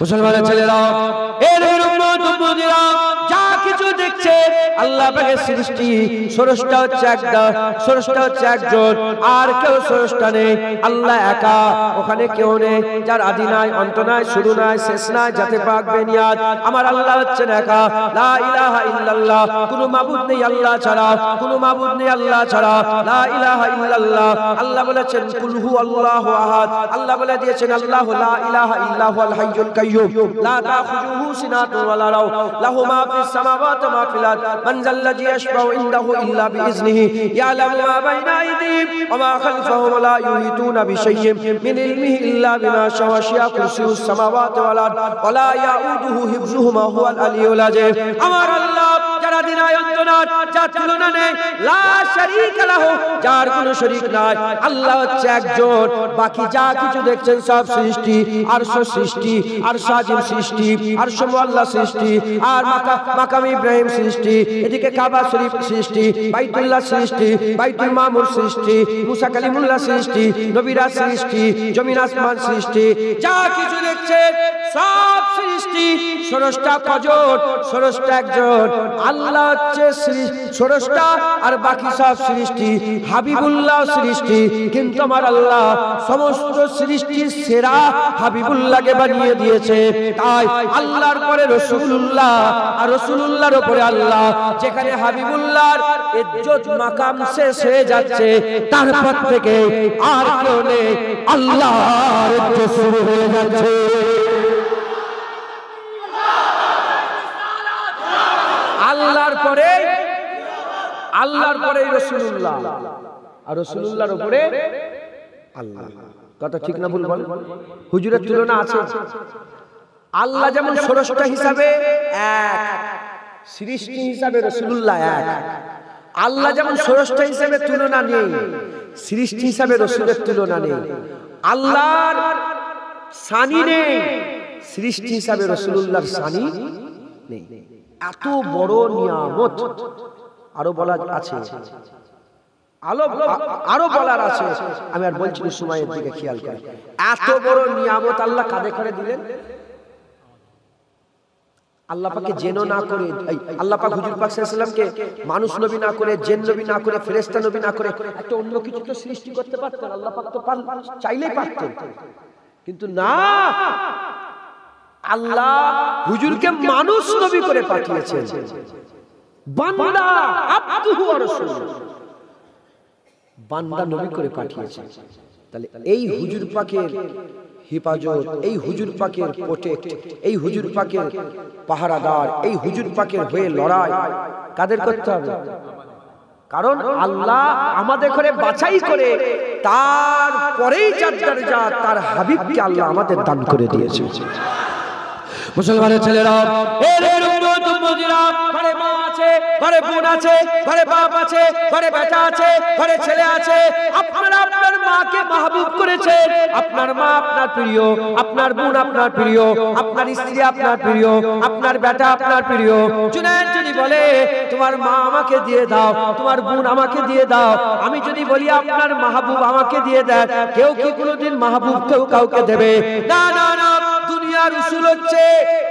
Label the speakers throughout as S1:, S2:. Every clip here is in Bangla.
S1: মুসলমানের ছেলেরা, এর উম্মত উম্মতিরা যা কিছু দেখছে আল্লাহ পাকের সৃষ্টি, স্রষ্টা হচ্ছে স্রষ্টা হচ্ছে একজন, আর কেউ স্রষ্টা নেই। আল্লাহ একা, ওখানে কেউ নেই, যার আদি নাই, অন্ত নাই, শুরু নাই, শেষ নাই, যাতে পাক বেনিয়াদ। আমার আল্লাহ হচ্ছেন একা, লা ইলাহা ইল্লাল্লাহ, কোনো মাবুদ নেই আল্লাহ ছাড়া, কোনো মাবুদ নেই আল্লাহ ছাড়া, লা ইলাহা ইল্লাল্লাহ। আল্লাহ বলেছেন কুল হু আল্লাহু আহাদ, আল্লাহ বলে দিয়েছেন আল্লাহ লা ইলাহা ইল্লাহুল হাইয়ুল কাইয়্যুম, লা তাখুযুহু সিনাতুন ওয়ালা রাও, লাহু মা ফিস সামাওয়াতি ওয়া মা ফিল আরদ, মান যাল্লাযী ইয়াশফাউ ইনদাহু ইল্লা বিইজনিহি, ইয়ালামু মা বাইনা আইদিহিম ওয়া মা খালফাহুম, লা ইউহিতুনা বিশাইইন মিন ইলমিহি ইল্লা বিমা শাআ, ওয়াসি'a কুরসিয়ুস সামাওয়াতি ওয়াল আরদ ওয়া লা ইয়াউদুহু হিফযুহুমা হুয়াল আলিয়্যুল আযীম। আমার আল্লাহ যারা দিনায়ন্তনার, যার তুলনা নেই, লা শারীকা লাহু, যার কোনো শরীক নাই। আল্লাহ হচ্ছে একজন, বাকি যা কিছু দেখছেন সব সৃষ্টি, আরশ সৃষ্টি, আরশ আজিম সৃষ্টি, আরশ মুআল্লা সৃষ্টি, আর মাকাম ইব্রাহিম সৃষ্টি, এদিকে কাবা শরীফ সৃষ্টি, বাইতুল্লাহ সৃষ্টি, বাইতুল মামুর সৃষ্টি, মুসা কালিমুল্লাহ সৃষ্টি, নবীরা সৃষ্টি, জমিন আসমান সৃষ্টি, যা কিছু দেখছেন সব সৃষ্টি। স্রষ্টা কজন? স্রষ্টা একজন, আল্লাহ হচ্ছে স্রষ্টা, আর বাকি সব সৃষ্টি। হাবিবুল্লাহ সৃষ্টি, কিন্তু আমার আল্লাহ সমস্ত সৃষ্টির সেরা হাবিবুল্লাহকে বানিয়ে দিয়েছে। তাই আল্লাহর পরে রাসূলুল্লাহ, আর রাসূলুল্লাহর উপরে আল্লাহ। যেখানে হাবিবুল্লাহর ইজ্জত মাকাম শেষ হয়ে যাচ্ছে, তারপর থেকে আর কেউ নেই, আল্লাহর ইজ্জত শুরু হয়ে যাচ্ছে। আল্লাহর পরে রাসূলুল্লাহ, আর রাসূলুল্লাহর উপরে আল্লাহ। কথা ঠিক না ভুল বল? হুজুরের তুলনা আছে? আল্লাহ যেমন স্রষ্টা হিসাবে এক, সৃষ্টি হিসাবে রাসূলুল্লাহ এক। আল্লাহ যেমন স্রষ্টা হিসাবে তুলনা নেই, সৃষ্টি হিসাবে রাসূলের তুলনা নেই। আল্লাহর সানি নেই, সৃষ্টি হিসাবে রাসূলুল্লাহর সানি নেই। এত বড় নিয়ামত আরো বলার আছে, আরো বলার আছে, আমি আর বলছি না, সময়ের দিকে খেয়াল করেন। এত বড় নিয়ামত আল্লাহ কাঁধে করে দিলেন। আল্লাহ পাককে জেনো না করে, আল্লাহ পাক হুজুর পাক সাল্লাল্লাহু আলাইহি ওয়াসাল্লামকে মানুষ নবী না করে, জিন নবী না করে, ফেরেশতা নবী না করে একটা অন্য কিছু তো সৃষ্টি করতে পারতেন। আল্লাহ পাক তো চাইলেই পারতেন, কিন্তু না, আল্লাহ হুজুরকে মানুষ নবী করে পাঠিয়েছেন। বান্দা, আব্দুহু ওয়া রাসূলুহু, বান্দা নবী করে পাঠিয়েছেন। তাহলে এই হুজুর পাকের হিফাজত, এই হুজুর পাকের প্রোটেক্ট, এই হুজুর পাকের পাহারাদার, এই হুজুর পাকের হয়ে লড়াই কাদের করতে হবে? কারণ আল্লাহ আমাদের করে বাছাই করে তারপরেই যার দরজা, তার হাবিবকে আল্লাহ আমাদের দান করে দিয়েছে। মুসলমানের ছেলেরা, এর উম্মত উম্মতিরা, ঘরে মা আছে, ঘরে বোন আছে, ঘরে বাপ আছে, ঘরে বেটা আছে, ঘরে ছেলে আছে। আপনারা আপনার মাকে মাহবুব করেছেন। আপনার মা আপনার প্রিয়, আপনার বোন আপনার প্রিয়, আপনার স্ত্রী আপনার প্রিয়, আপনার বেটা আপনার প্রিয়। জুনায়েদ যদি বলে তোমার মা আমাকে দিয়ে দাও, তোমার বোন আমাকে দিয়ে দাও, আমি যদি বলি আপনার মাহবুব আমাকে দিয়ে দেন, কেউ কি কোনোদিন মাহবুব কেউ কাউকে দেবে? না না না, দুনিয়ার উসুল হচ্ছে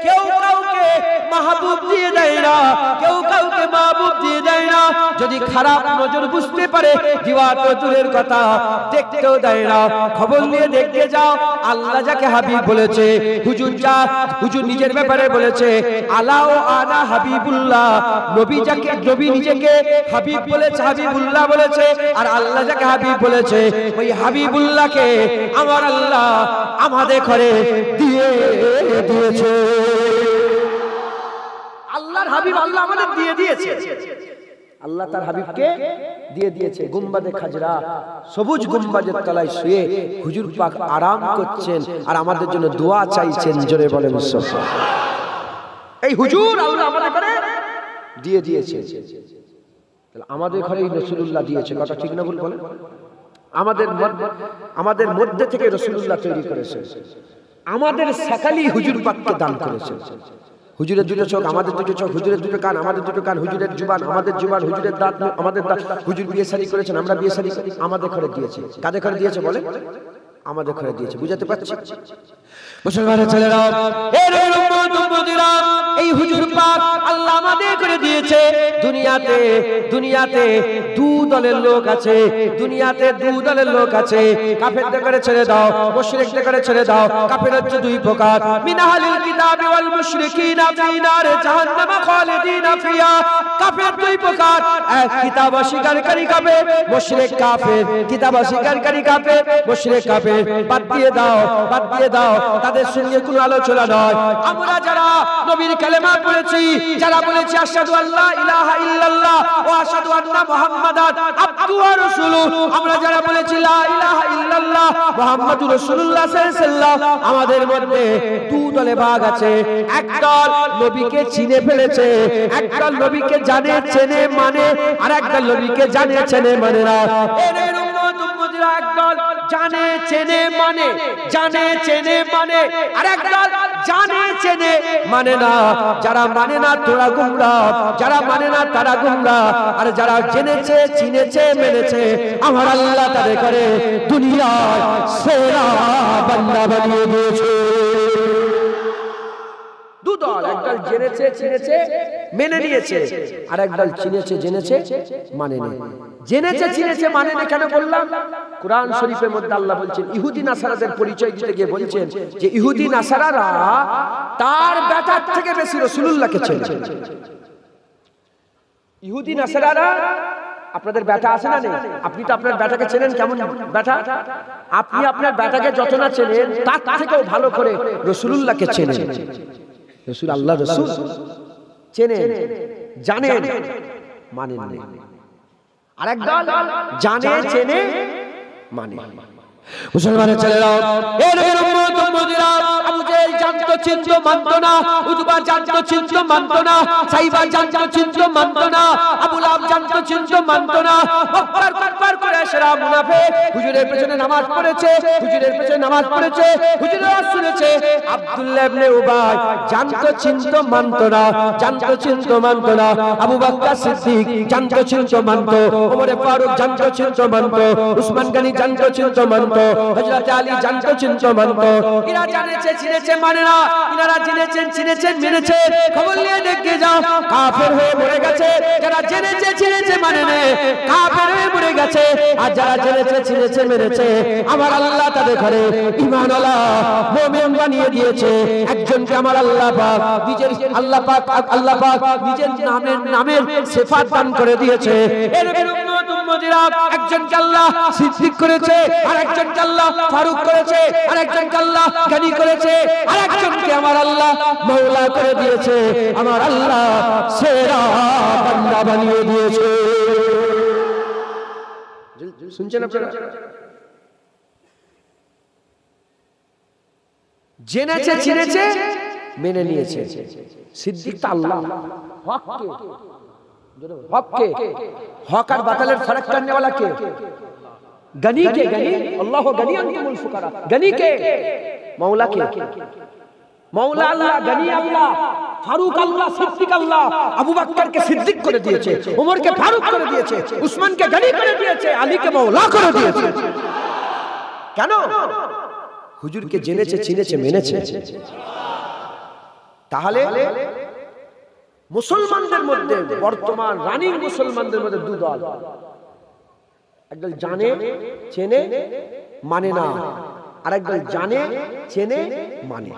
S1: কেউ কাউকে মাহবুব দিয়ে দেয় না, কেউ কাউকে মাহবুব দিয়ে দেয় না। যদি খারাপ নজর বুঝতে পারে, দিওয়া তো দূরের কথা, দেখতেও দেয় না। খবর নিয়ে দেখতে যাও, আল্লাহ যাকে হাবিব বলেছে, হুজুর নিজের ব্যাপারে বলেছে আলা ও আনা হাবিবুল্লাহ। নবী নিজেকে হাবিব বলেছে, হাবিবুল্লাহ বলেছে, আর আল্লাহ যাকে হাবিব বলেছে, ওই হাবিবুল্লাহকে আমার আল্লাহ আমাদের ঘরে দিয়ে দিয়েছে। আল্লাহর হাবিব আল্লাহ আমাদের দিয়ে দিয়েছে, আল্লাহ তার হাবিবকে দিয়ে দিয়েছে। গুম্বাদে খাজরা, সবুজ গুম্বাদের তলায় শুয়ে হুজুর পাক আরাম করছেন, আর আমাদের জন্য দোয়া চাইছেন। জোরে বলেন সুবহানাল্লাহ। এই হুজুর আল্লাহ আমাদের ঘরে দিয়ে দিয়েছে, তাহলে আমাদের ঘরে রাসূলুল্লাহ দিয়েছে। কথা ঠিক না ভুল বলেন? আমাদের মধ্যে থেকে রাসূলুল্লাহ তৈরি করেছে, আমাদের সাকালি হুজুর পাককে দান করেছে। হুজুরের দুটো চোখ, আমাদের দুটো চোখ, হুজুরের দুটো কান, আমাদের দুটো কান, হুজুরের জুবান, আমাদের জুবান, হুজুরের দাঁত, আমাদের দাঁত। হুজুর বিয়ে শাদী করেছেন, আমরা বিয়ে শাদী আমাদের ঘরে দিয়েছে। কাদের ঘরে দিয়েছে বলে? আমাদের ঘরে দিয়েছে। বুঝাতে পারছি? মুসলমানের ছেলেরা, এর উম্মত-উম্মতিরা, এই হুজুর পাক আল্লাহ আমাদের করে দিয়েছে দুনিয়াতে দু দলের লোক আছে, দুনিয়াতে দু দলের লোক আছে। কাফেরদের করে ছেড়ে দাও, মুশরিকদের করে ছেড়ে দাও। কাফের হচ্ছে দুই প্রকার, মিন আহলিল কিতাবি ওয়াল মুশরিকিনা ফি নারে জাহান্নাম খালিদিনা ফিহা। কাফের দুই প্রকার, এক কিতাব অস্বীকারী কাফের, মুশরিক কাফের। কিতাব অস্বীকারী কাফের, মুশরিক কাফের। বাদ দিয়ে দাও, তাদের সঙ্গে কোনো আলোচনা নয়। আমরা যারা নবীর কালেমা পড়েছি, যারা বলেছি আশহাদু আল্লা ইলাহা ইল্লাল্লাহ ওয়া আশহাদু আন্না মুহাম্মাদান আবদুহু ওয়া রাসূলুহু, আমরা যারা বলেছি লা ইলাহা ইল্লাল্লাহ মুহাম্মাদুর রাসূলুল্লাহ সাল্লাল্লাহু আলাইহি ওয়াসাল্লাম, আমাদের মধ্যে দু দলে ভাগ আছে। একদল নবীকে চিনে ফেলেছে, একদল নবীকে জানে চেনে মানে, আর একদল নবীকে জানে চেনে মানে না। এর উম্মত-উম্মতিরা একদল জানে চেনে মানে, আর একদল জানে চেনে মানে না। যারা মানে না তোরা গুমরাহ, যারা মানে না তারা গুমরাহ। আর যারা জেনেছে চিনেছে মেনেছে, আমার আল্লাহ তাদের করে দুনিয়ার সেরা বান্দা বানিয়ে দিয়েছে। দুদল, একদল জেনেছে চিনেছে মেনে নিয়েছে, আর একদল চিনেছে জেনেছে মানে না। জেনেছে চিনেছে মানে না কেন বললাম? কুরআন শরীফের মধ্যে আল্লাহ বলছেন, ইহুদি নাসারাদের পরিচয় দিতে গিয়ে বলছেন যে ইহুদি নাসারারা তার বেটার থেকে বেশি রাসূলুল্লাহকে চেনে। ইহুদি নাসারারা, আপনাদের বেটা আছে না নেই? আপনি তো আপনার বেটাকে চেনেন, কেমন বেটা? আপনি আপনার বেটাকে যত না চেনেন তার থেকেও ভালো করে রাসূলুল্লাহকে চেনেন। রাসূল, আল্লাহ রাসূল চেনেন, জানেন, মানেন না। আরেক দল জানে চেনে মানে। মুসলমানের ছেলেরা, এর উম্মত-উম্মতিরা, আবু জেহেল জানতো চিনতো মানতো না, উতবা জানতো চিনতো মানতো না, সাইবা জানতো চিনতো মানতো না, আবু লাহাব জানতো চিনতো মানতো না। মক্কার কুফার কুরাইশরা মুনাফিক হুজুরের পেছনে নামাজ পড়েছে, হুজুরের ওয়াজ শুনেছে। আব্দুল্লাহ ইবনে উবাই জানতো চিনতো মানতো না, আবু বকর সিদ্দিক জানতো চিনতো মানতো, ওমর ফারুক জানতো চিনতো মানতো, উসমান গনি জানতো চিনতো মানতো, হযরত আলী জানতো চিনতো মানতো। এরা জানেছে চিনেছে মানে না, এনারা জেনেছেন চিনেছেন মেনেছে। খবর নিয়ে দেখে যাও, কাফের হয়ে মরে গেছে যারা জেনেছে চিনেছে মানে না, কাফের হয়ে মরে গেছে। আর যারা জেনেছে চিনেছে মেনেছে, আমার আল্লাহ তাদের ঘরে ঈমানওয়ালা মুমিন বানিয়ে দিয়েছে। একজনকে আমার আল্লাহ পাক নিজের নিজের নামের সিফাত দান করে দিয়েছে। এর উম্মত-উম্মতিরা, একজনকে আল্লাহ সিদ্দিক করেছে, আর একজনকে আল্লাহ ফারুক করেছে, আর একজনকে আল্লাহ গনি করেছে, আর একজনকে আমার আল্লাহ মাওলা করে দিয়েছে। আমার আল্লাহ সেরা বান্দা বানিয়ে দিয়েছে। শুনছেন আপনারা? জেনেছে চিনেছে মেনে নিয়েছে। সিদ্দিক তো আল্লাহ, হক আর বাতিলের ফারাক করনে वाला কে? গনি কে? গনি আল্লাহ, গনি আনতুমুল ফুকারা। গনি কে? মাওলা কে? মাওলা আল্লাহ, গনি আল্লাহ, ফারুক আল্লাহ, সিদ্দিক আল্লাহ। আবু বকরকে সিদ্দিক করে দিয়েছে, ওমরকে ফারুক করে দিয়েছে, উসমানকে গনি করে দিয়েছে, আলীকে মাওলা করে দিয়েছে। কেন? হুজুরকে জেনেছে চিনেছে মেনেছে। তাহলে মুসলমানদের মধ্যে বর্তমান রানিং মুসলমানদের মধ্যে দু দল, একদল জানে চেনে মানে না, আর একদল জানে চেনে মানে।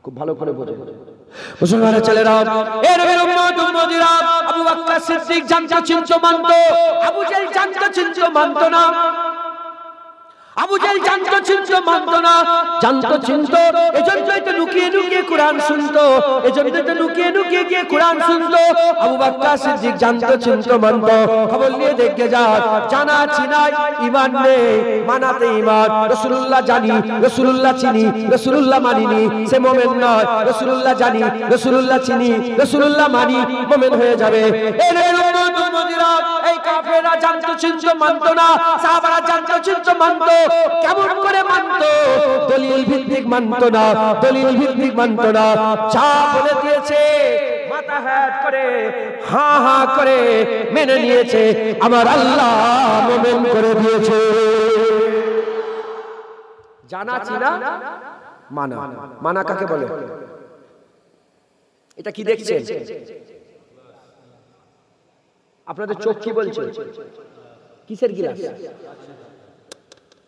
S1: খুব ভালো করে বোঝেন মুসলমানের ছেলেরা, এর উম্মত-উম্মতিরা, আবু বকর সিদ্দিক জানতো চিনতো মানতো, আবু জেহেল জানতো চিনতো মানতো না। আবু জেহেল জানতো চিনতো মানতো না, জানতো চিনতো, এজন্যই তো লুকিয়ে লুকিয়ে কোরআন শুনতো, এজন্যই তো লুকিয়ে লুকিয়ে গিয়ে কোরআন শুনতো। আবু বকর সিদ্দিক জানতো চিনতো মানতো। খবর নিয়ে দেখে যা, জানা চিনাই ঈমান নেই, মানাতে ঈমান। রাসূলুল্লাহ জানি, রাসূলুল্লাহ চিনি, রাসূলুল্লাহ মানিনি, সে মুমিন নয়। রাসূলুল্লাহ জানি, রাসূলুল্লাহ চিনি, রাসূলুল্লাহ মানি, মুমিন হয়ে যাবে। এর উম্মত-উম্মতিরা, এই কাফেররা জানতো চিনতো মানতো না, সাহাবারা জানতো চিনতো মানতো। কেমন করে মানতো? দলিল ভিত্তিক মানতো না, দলিল ভিত্তিক মানতো না। যা বলে দিয়েছে মাথা হেট করে হা হা করে মেনে নিয়েছে। আমার আল্লাহ মুমিন করে দিয়েছে। জানা চিনা মানা। মানা কাকে বলে? এটা কি দেখছেন? আপনাদের চোখ কি বলছে? কিসের গিলাস?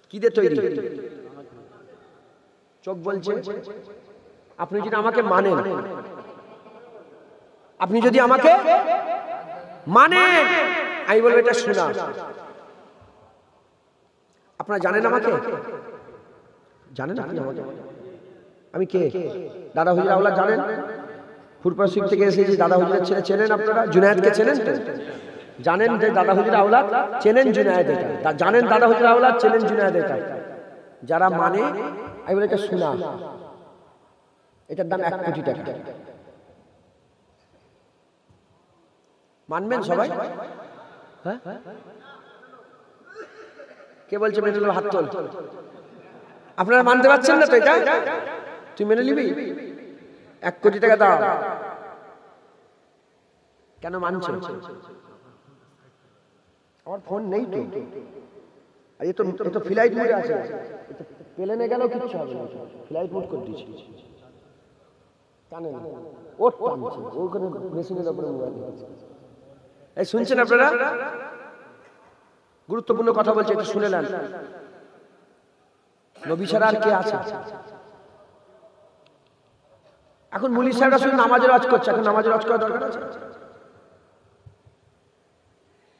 S1: কি দিয়ে তৈরি? চোখ বলছে আপনি যদি আমাকে মানেন, আপনি যদি আমাকে মানেন, আমি বলবো এটা শোনা। আপনারা জানেন আমাকে? জানেন আপনি আমাকে? আমি কে? দাদা হুজুর আওলাদ জানেন? ফুরপাশিক থেকে এসেছি। দাদা হুজুরের ছেলে চেনেন আপনারা? জুনায়েদকে চেনেন তো? জানেন যে দাদা হুজুর আওলাদ, চেনেন জুনায়েদ এটা। জানেন দাদা হুজুর আওলাদ, চেনেন জুনায়েদ এটা। যারা মানে আমি বলি এটা শোনা। এটার দাম 1 কোটি টাকা। মানবেন সবাই? হ্যাঁ, কে বলছে মেনে নেব? হাত তোল। আপনারা মানতে পারছেন না তো? এটা তুই মেনে নিবি? 1 কোটি টাকা দাও। কেন মানছো? আমার ফোন নেই তো। আর এ তো ফ্লাইট মোডে আছে। প্লেনে গেলেও কিচ্ছু হবে না, ফ্লাইট মোড করে দিয়েছি। কানে না, ওর টানছে ওখানে মেশিনের উপরে মোবাইল আছে। এই শুনছেন আপনারা? গুরুত্বপূর্ণ কথা বলছে, একটু শুনে নেন। নবী ছাড়া আর কে আছে? এখন মুলি সাহেবরা শুধু নামাজের ওয়াজ করছে। এখন নামাজের ওয়াজ করা দরকার আছে?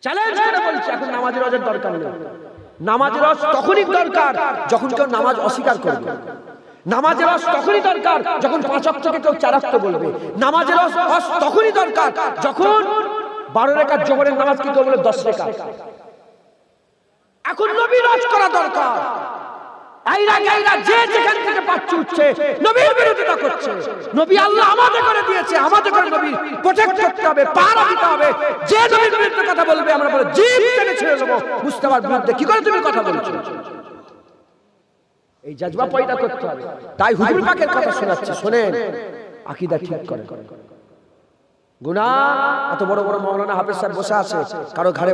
S1: চ্যালেঞ্জ করে বলছে এখন নামাজের ওয়াজের দরকার নেই। নামাজের ওয়াজ তখনই দরকার যখন কেউ নামাজ অস্বীকার করবে। নামাজের ওয়াজ তখনই দরকার যখন 5 ওয়াক্তকে কেউ 4 ওয়াক্ত বলবে। নামাজের ওয়াজ তখনই দরকার যখন 12 রাকাত জোহরের নামাজ কি কেউ বলে 10 রাকাত। এখন নবীর ওয়াজ করা দরকার। আইরা গাইরা যে যেখান থেকে পাচ্ছে উঠছে, নবীর বিরোধিতা করছে। নবী আল্লাহ আমাদের করে দিয়েছে, আমাদের করে নবী প্রোটেক্ট করতে হবে, পাহারা দিতে হবে। যে নবীর বিরুদ্ধে কথা বলবে আমরা বলে জিভ টেনে ছেড়ে দেবো। মুস্তাফার বিরুদ্ধে কি করে তুমি কথা বলছো? এই জজবা পয়দা করতে হবে। তাই হুজুর পাকের কথা শোনাচ্ছে, শোনেন, আকীদা ঠিক করে। গুনাহ এত বড় বড় মাওলানা হাফেজ সাহেব বসে আছে, কারো ঘরে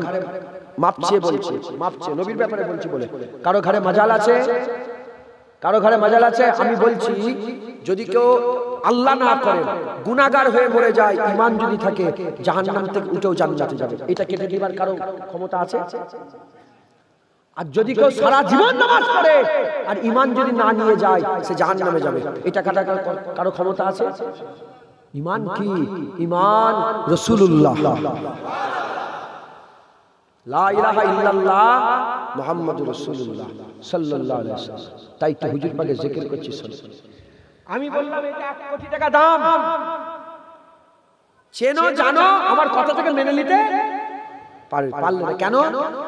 S1: মাপছে বলছে, মাপছে নবীর ব্যাপারে বলছি বলে। কারো ঘরে মাজাল আছে, কারো ঘরে মাজাল আছে। আমি বলছি যদি কেউ আল্লাহ না করে গুনাহগার হয়ে মরে যায়, ঈমান যদি থাকে, জাহান্নাম থেকে উঠেও জান্নাতে যাবে। এটা কেটে দিবার কারো ক্ষমতা আছে? আর যদি কেউ সারা জীবন নামাজ পড়ে আর ঈমান যদি না নিয়ে যায়, সে জাহান্নামে যাবে। এটা কাটা কারো ক্ষমতা আছে? ঈমান কি? ঈমান রাসূলুল্লাহ, লা ইলাহা ইল্লাল্লাহ মুহাম্মাদুর রাসূলুল্লাহ সাল্লাল্লাহু আলাইহি ওয়াসাল্লাম। তাই তো হুজুর পাকে জিকির করছি। আমি বললাম এটা 1 কোটি টাকা দাম। চেনো জানো, আমার কথা থেকে মেনে নিতে পারলে না কেন?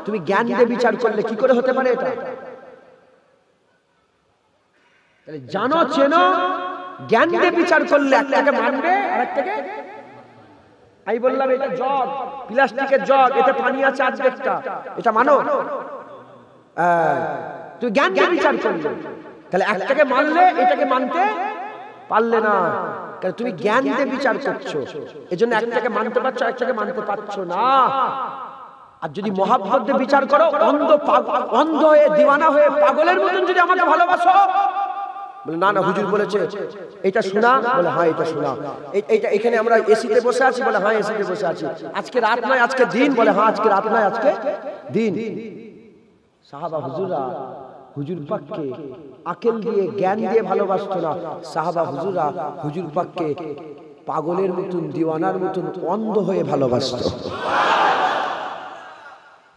S1: তুমি জ্ঞান দিয়ে বিচার করলে কি করে হতে পারে এটা? তাহলে জানো চেনো, জ্ঞান দিয়ে বিচার করলে একটাকে মানবে আর একটাকে। আমি বললাম এটা জগ, প্লাস্টিকের জগ, এতে পানি আছে আর্ধেকটা, এটা মানো? তুই জ্ঞান দিয়ে বিচার করলে, তাহলে একটাকে মানলে এটাকে মানতে পারলে না, কারণ তুমি জ্ঞান দিয়ে বিচার করছো। এজন্য একটাকে মানতে পারছো, একটাকে মানতে পারছো না। আর যদি মহাব্বত দিয়ে বিচার করো, অন্ধ হয়ে দিওয়ানা হয়ে পাগলের মতন যদি আমাকে ভালোবাসো, বলে না না হুজুর বলেছে এটা শোনা, বলে হ্যাঁ এটা শোনা। এইটা এখানে আমরা এসিতে বসে আছি, বলে হ্যাঁ এসিতে বসে আছি। আজকে রাত নয় আজকে দিন, বলে হ্যাঁ আজকে রাত নয় আজকে দিন। সাহাবা হুজুরা হুজুর পাককে আকল দিয়ে জ্ঞান দিয়ে ভালোবাসতো না। সাহাবা হুজুরা হুজুর পাককে পাগলের মতন দিওয়ানার মতন অন্ধ হয়ে ভালোবাসতো।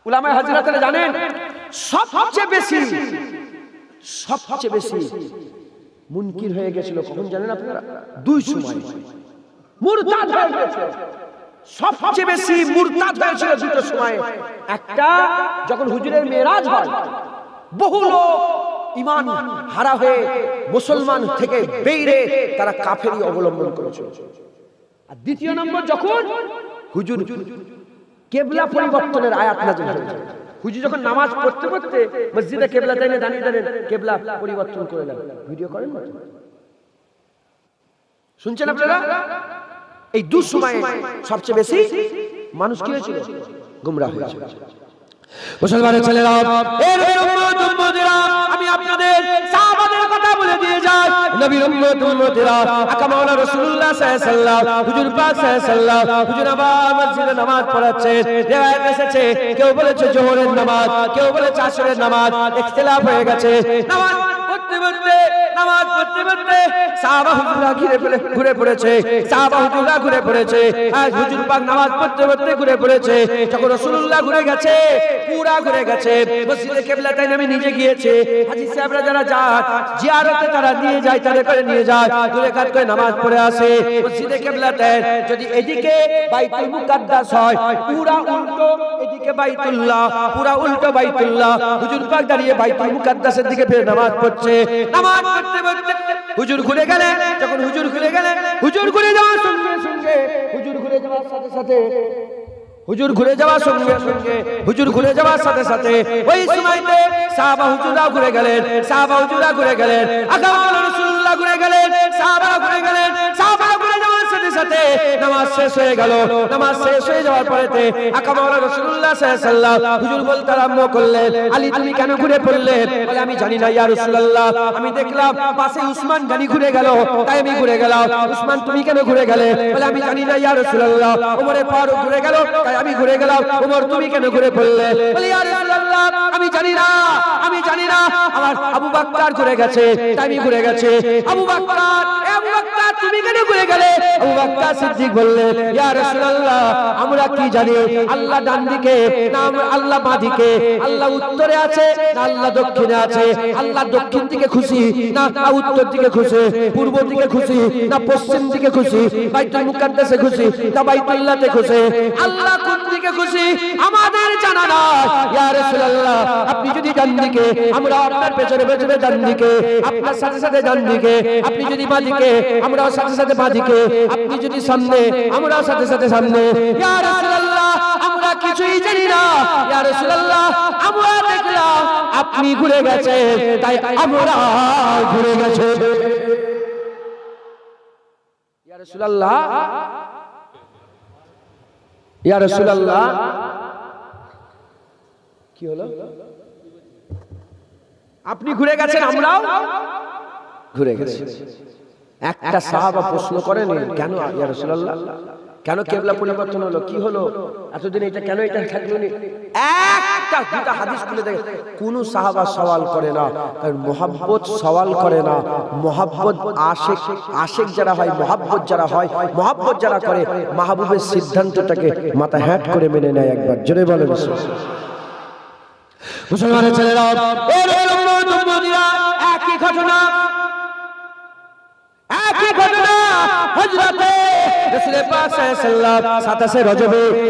S1: উলামায়ে হাজরাতেরা জানেন সবচেয়ে বেশি মুনকির হয়ে গেছিল কখন জানেন আপনারা? 2 সময় মুরতাদ হয়ে গেছে। সবচেয়ে বেশি মুরতাদ হয়েছিল 2টো সময়ে। একটা যখন হুজুরের মেরাজ হয়, বহু লোক ঈমান হারা হয়ে মুসলমান থেকে বেরিয়ে তারা কাফেরি অবলম্বন করেছিল। আর দ্বিতীয় নম্বর যখন হুজুর কিবলা পরিবর্তনের আয়াত নাযিল হয়েছে। হুজুর যখন নামাজ পড়তে পড়তে মসজিদে কিবলা দাঁড়িয়ে দাঁড়িয়ে কিবলা পরিবর্তন করে দেন। ভিডিও করেন না? শুনছেন আপনারা? এই 2 সময়ে সবচেয়ে বেশি মানুষ কি হয়েছিল? গোমরাহ হয়েছিল। মুসলমানের ছেলেরা, এর উম্মত উম্মতেরা, আমি আপনাদের সাহাবাদের কথা বলে দিয়ে যাই। নবীর উম্মত উম্মতিরা আকা মাওলানা রাসূলুল্লাহ সাল্লাল্লাহু আলাইহি ওয়াসাল্লাম হুজুর পাক সাল্লাল্লাহু আলাইহি হুজুর আবার মসজিদে নামাজ পড়াচ্ছে। রিওয়ায়াত এসেছে কেউ বলেছে জোহরের নামাজ, কেউ বলেছে আসরের নামাজ, ইখতিলাফ হয়ে গেছে। নামাজ পড়তে পড়তে সাহাবা হুজুররা ঘুরে পড়েছে, সাহাবা হুজুররা ঘুরে পড়েছে। আজ হুজুর পাক নামাজ পড়তে পড়তে ঘুরে পড়েছে। যখন রাসূলুল্লাহ ঘুরে গেছে, পুরা ঘুরে গেছে, মসজিদে কিবলাতাইন আমি নিজে গিয়েছে। হাজী সাহেবরা যারা যায় জিয়ারতে তারা নিয়ে যায়, তাদের করে নিয়ে যায়, দুই রাকাত করে নামাজ পড়ে আসে মসজিদে কিবলাতাইন। যদি এদিকে বাইতুল মুকাদ্দাস হয়, পুরা উল্টো এদিকে বাইতুল্লাহ, পুরা উল্টো বাইতুল্লাহ। হুজুর পাক দাঁড়িয়ে বাইতুল মুকাদ্দাসের দিকে ফিরে নামাজ পড়ছে। নামাজ পড়তে পড়তে হুজুর ঘুরে গেলেন। যখন হুজুর ঘুরে গেলেন, হুজুর ঘুরে যাওয়ার সঙ্গে সঙ্গে হুজুর ঘুরে যাওয়ার সাথে সাথে হুজুর ঘুরে যাওয়ার সঙ্গে সঙ্গে হুজুর ঘুরে যাওয়ার সাথে সাথে ওই সময়তে সাহাবা হুজুররা ঘুরে গেলেন, সাহাবা হুজুররা ঘুরে গেলেন, আকা মাওলানা রাসূলুল্লাহ ঘুরে গেলেন, সাহাবারা ঘুরে গেলেন। সাহাবারা ঘুরে যাওয়ার সাথে সাথে নামাজ শেষ হয়ে গেল। নামাজ শেষ হয়ে যাওয়ার পরেতে আকা মাওলানা রাসূলুল্লাহ সাল্লাল্লাহু আলাইহি হুজুর বলতে আরম্ভ করলেন, আলী তুমি কেন ঘুরে পড়লেন? বলে আমি জানি না ইয়া রাসূলুল্লাহ, আমি দেখলাম পাশে উসমান গানি ঘুরে গেল, তাই আমি ঘুরে গেলাম। উসমান তুমি কেন ঘুরে গেলে? বলে আমি জানি না ইয়া রাসূলুল্লাহ, ওমর ফারুক ঘুরে গেল, তাই আমি ঘুরে গেলাম। ওমর তুমি কেন ঘুরে পড়লে? বলে ইয়া রাসূলুল্লাহ আমি জানি না, আমি জানি না, আমার আবু বকর ঘুরে গেছে, তাই আমি ঘুরে গেছে। আবু বকর, আবু বকর তুমি কেন ঘুরে গেলে? আবু বকর সিদ্দিক বললেন, ইয়া রাসূলুল্লাহ আমরা কি জানি আল্লাহ ডান দিকে না আল্লাহ বাঁ দিকে, আল্লাহ উত্তরে আছে না আল্লাহ দক্ষিণে আছে, আল্লাহ দক্ষিণ দিকে খুশি না উত্তর দিকে খুশি, পূর্ব দিকে খুশি না পশ্চিম দিকে খুশি, বাইতুল মুকাদ্দাসে খুশি না বাইতুল্লাহতে খুশি, আল্লাহ কোন দিকে খুশি আমাদের জানা নাই। ইয়া রাসূলুল্লাহ আপনি যদি ডান দিকে, আমরা আপনার পেছনে পেছনে ডান দিকে, আপনার সাথে সাথে ডান দিকে, আপনি যদি বাঁ দিকে, আমরাও সাথে সাথে বাঁ দিকে, আপনি যদি সামনে, আমরাও সাথে সাথে সামনে। ইয়া রাসূলুল্লাহ আমরা কিছুই জানি না। ইয়া রাসূলুল্লাহ আমরা দেখলাম আপনি ঘুরে গেছেন, তাই আমরা ঘুরে গেছি। ইয়া রাসূলুল্লাহ, ইয়া রাসূলুল্লাহ কি হলো? আপনি ঘুরে গেছেন, আমরাও ঘুরে গেছি। একটা সাহাবা প্রশ্ন করেন, কেন ইয়া রাসূলুল্লাহ, কেন কিবলা পরিবর্তন হলো, কি হলো এতদিন এটা কেন এটা থাকলো না? একটা দুটা হাদিস খুলে দেখে কোন সাহাবা সওয়াল করে না, কারণ মোহাব্বত সওয়াল করে না। মোহাব্বত আশিক, আশিক যারা হয়, মোহাব্বত যারা হয়, মোহাব্বত যারা করে, মাহবুবের সিদ্ধান্তটাকে মাথা হ্যাট করে মেনে নেয়। একবার জোরে বলেন মুসলমানের ছেলেরা, একই ঘটনা, একই ঘটনা হযরতে রাসূল পাক সাল্লাল্লাহু আলাইহি ওয়াসাল্লাম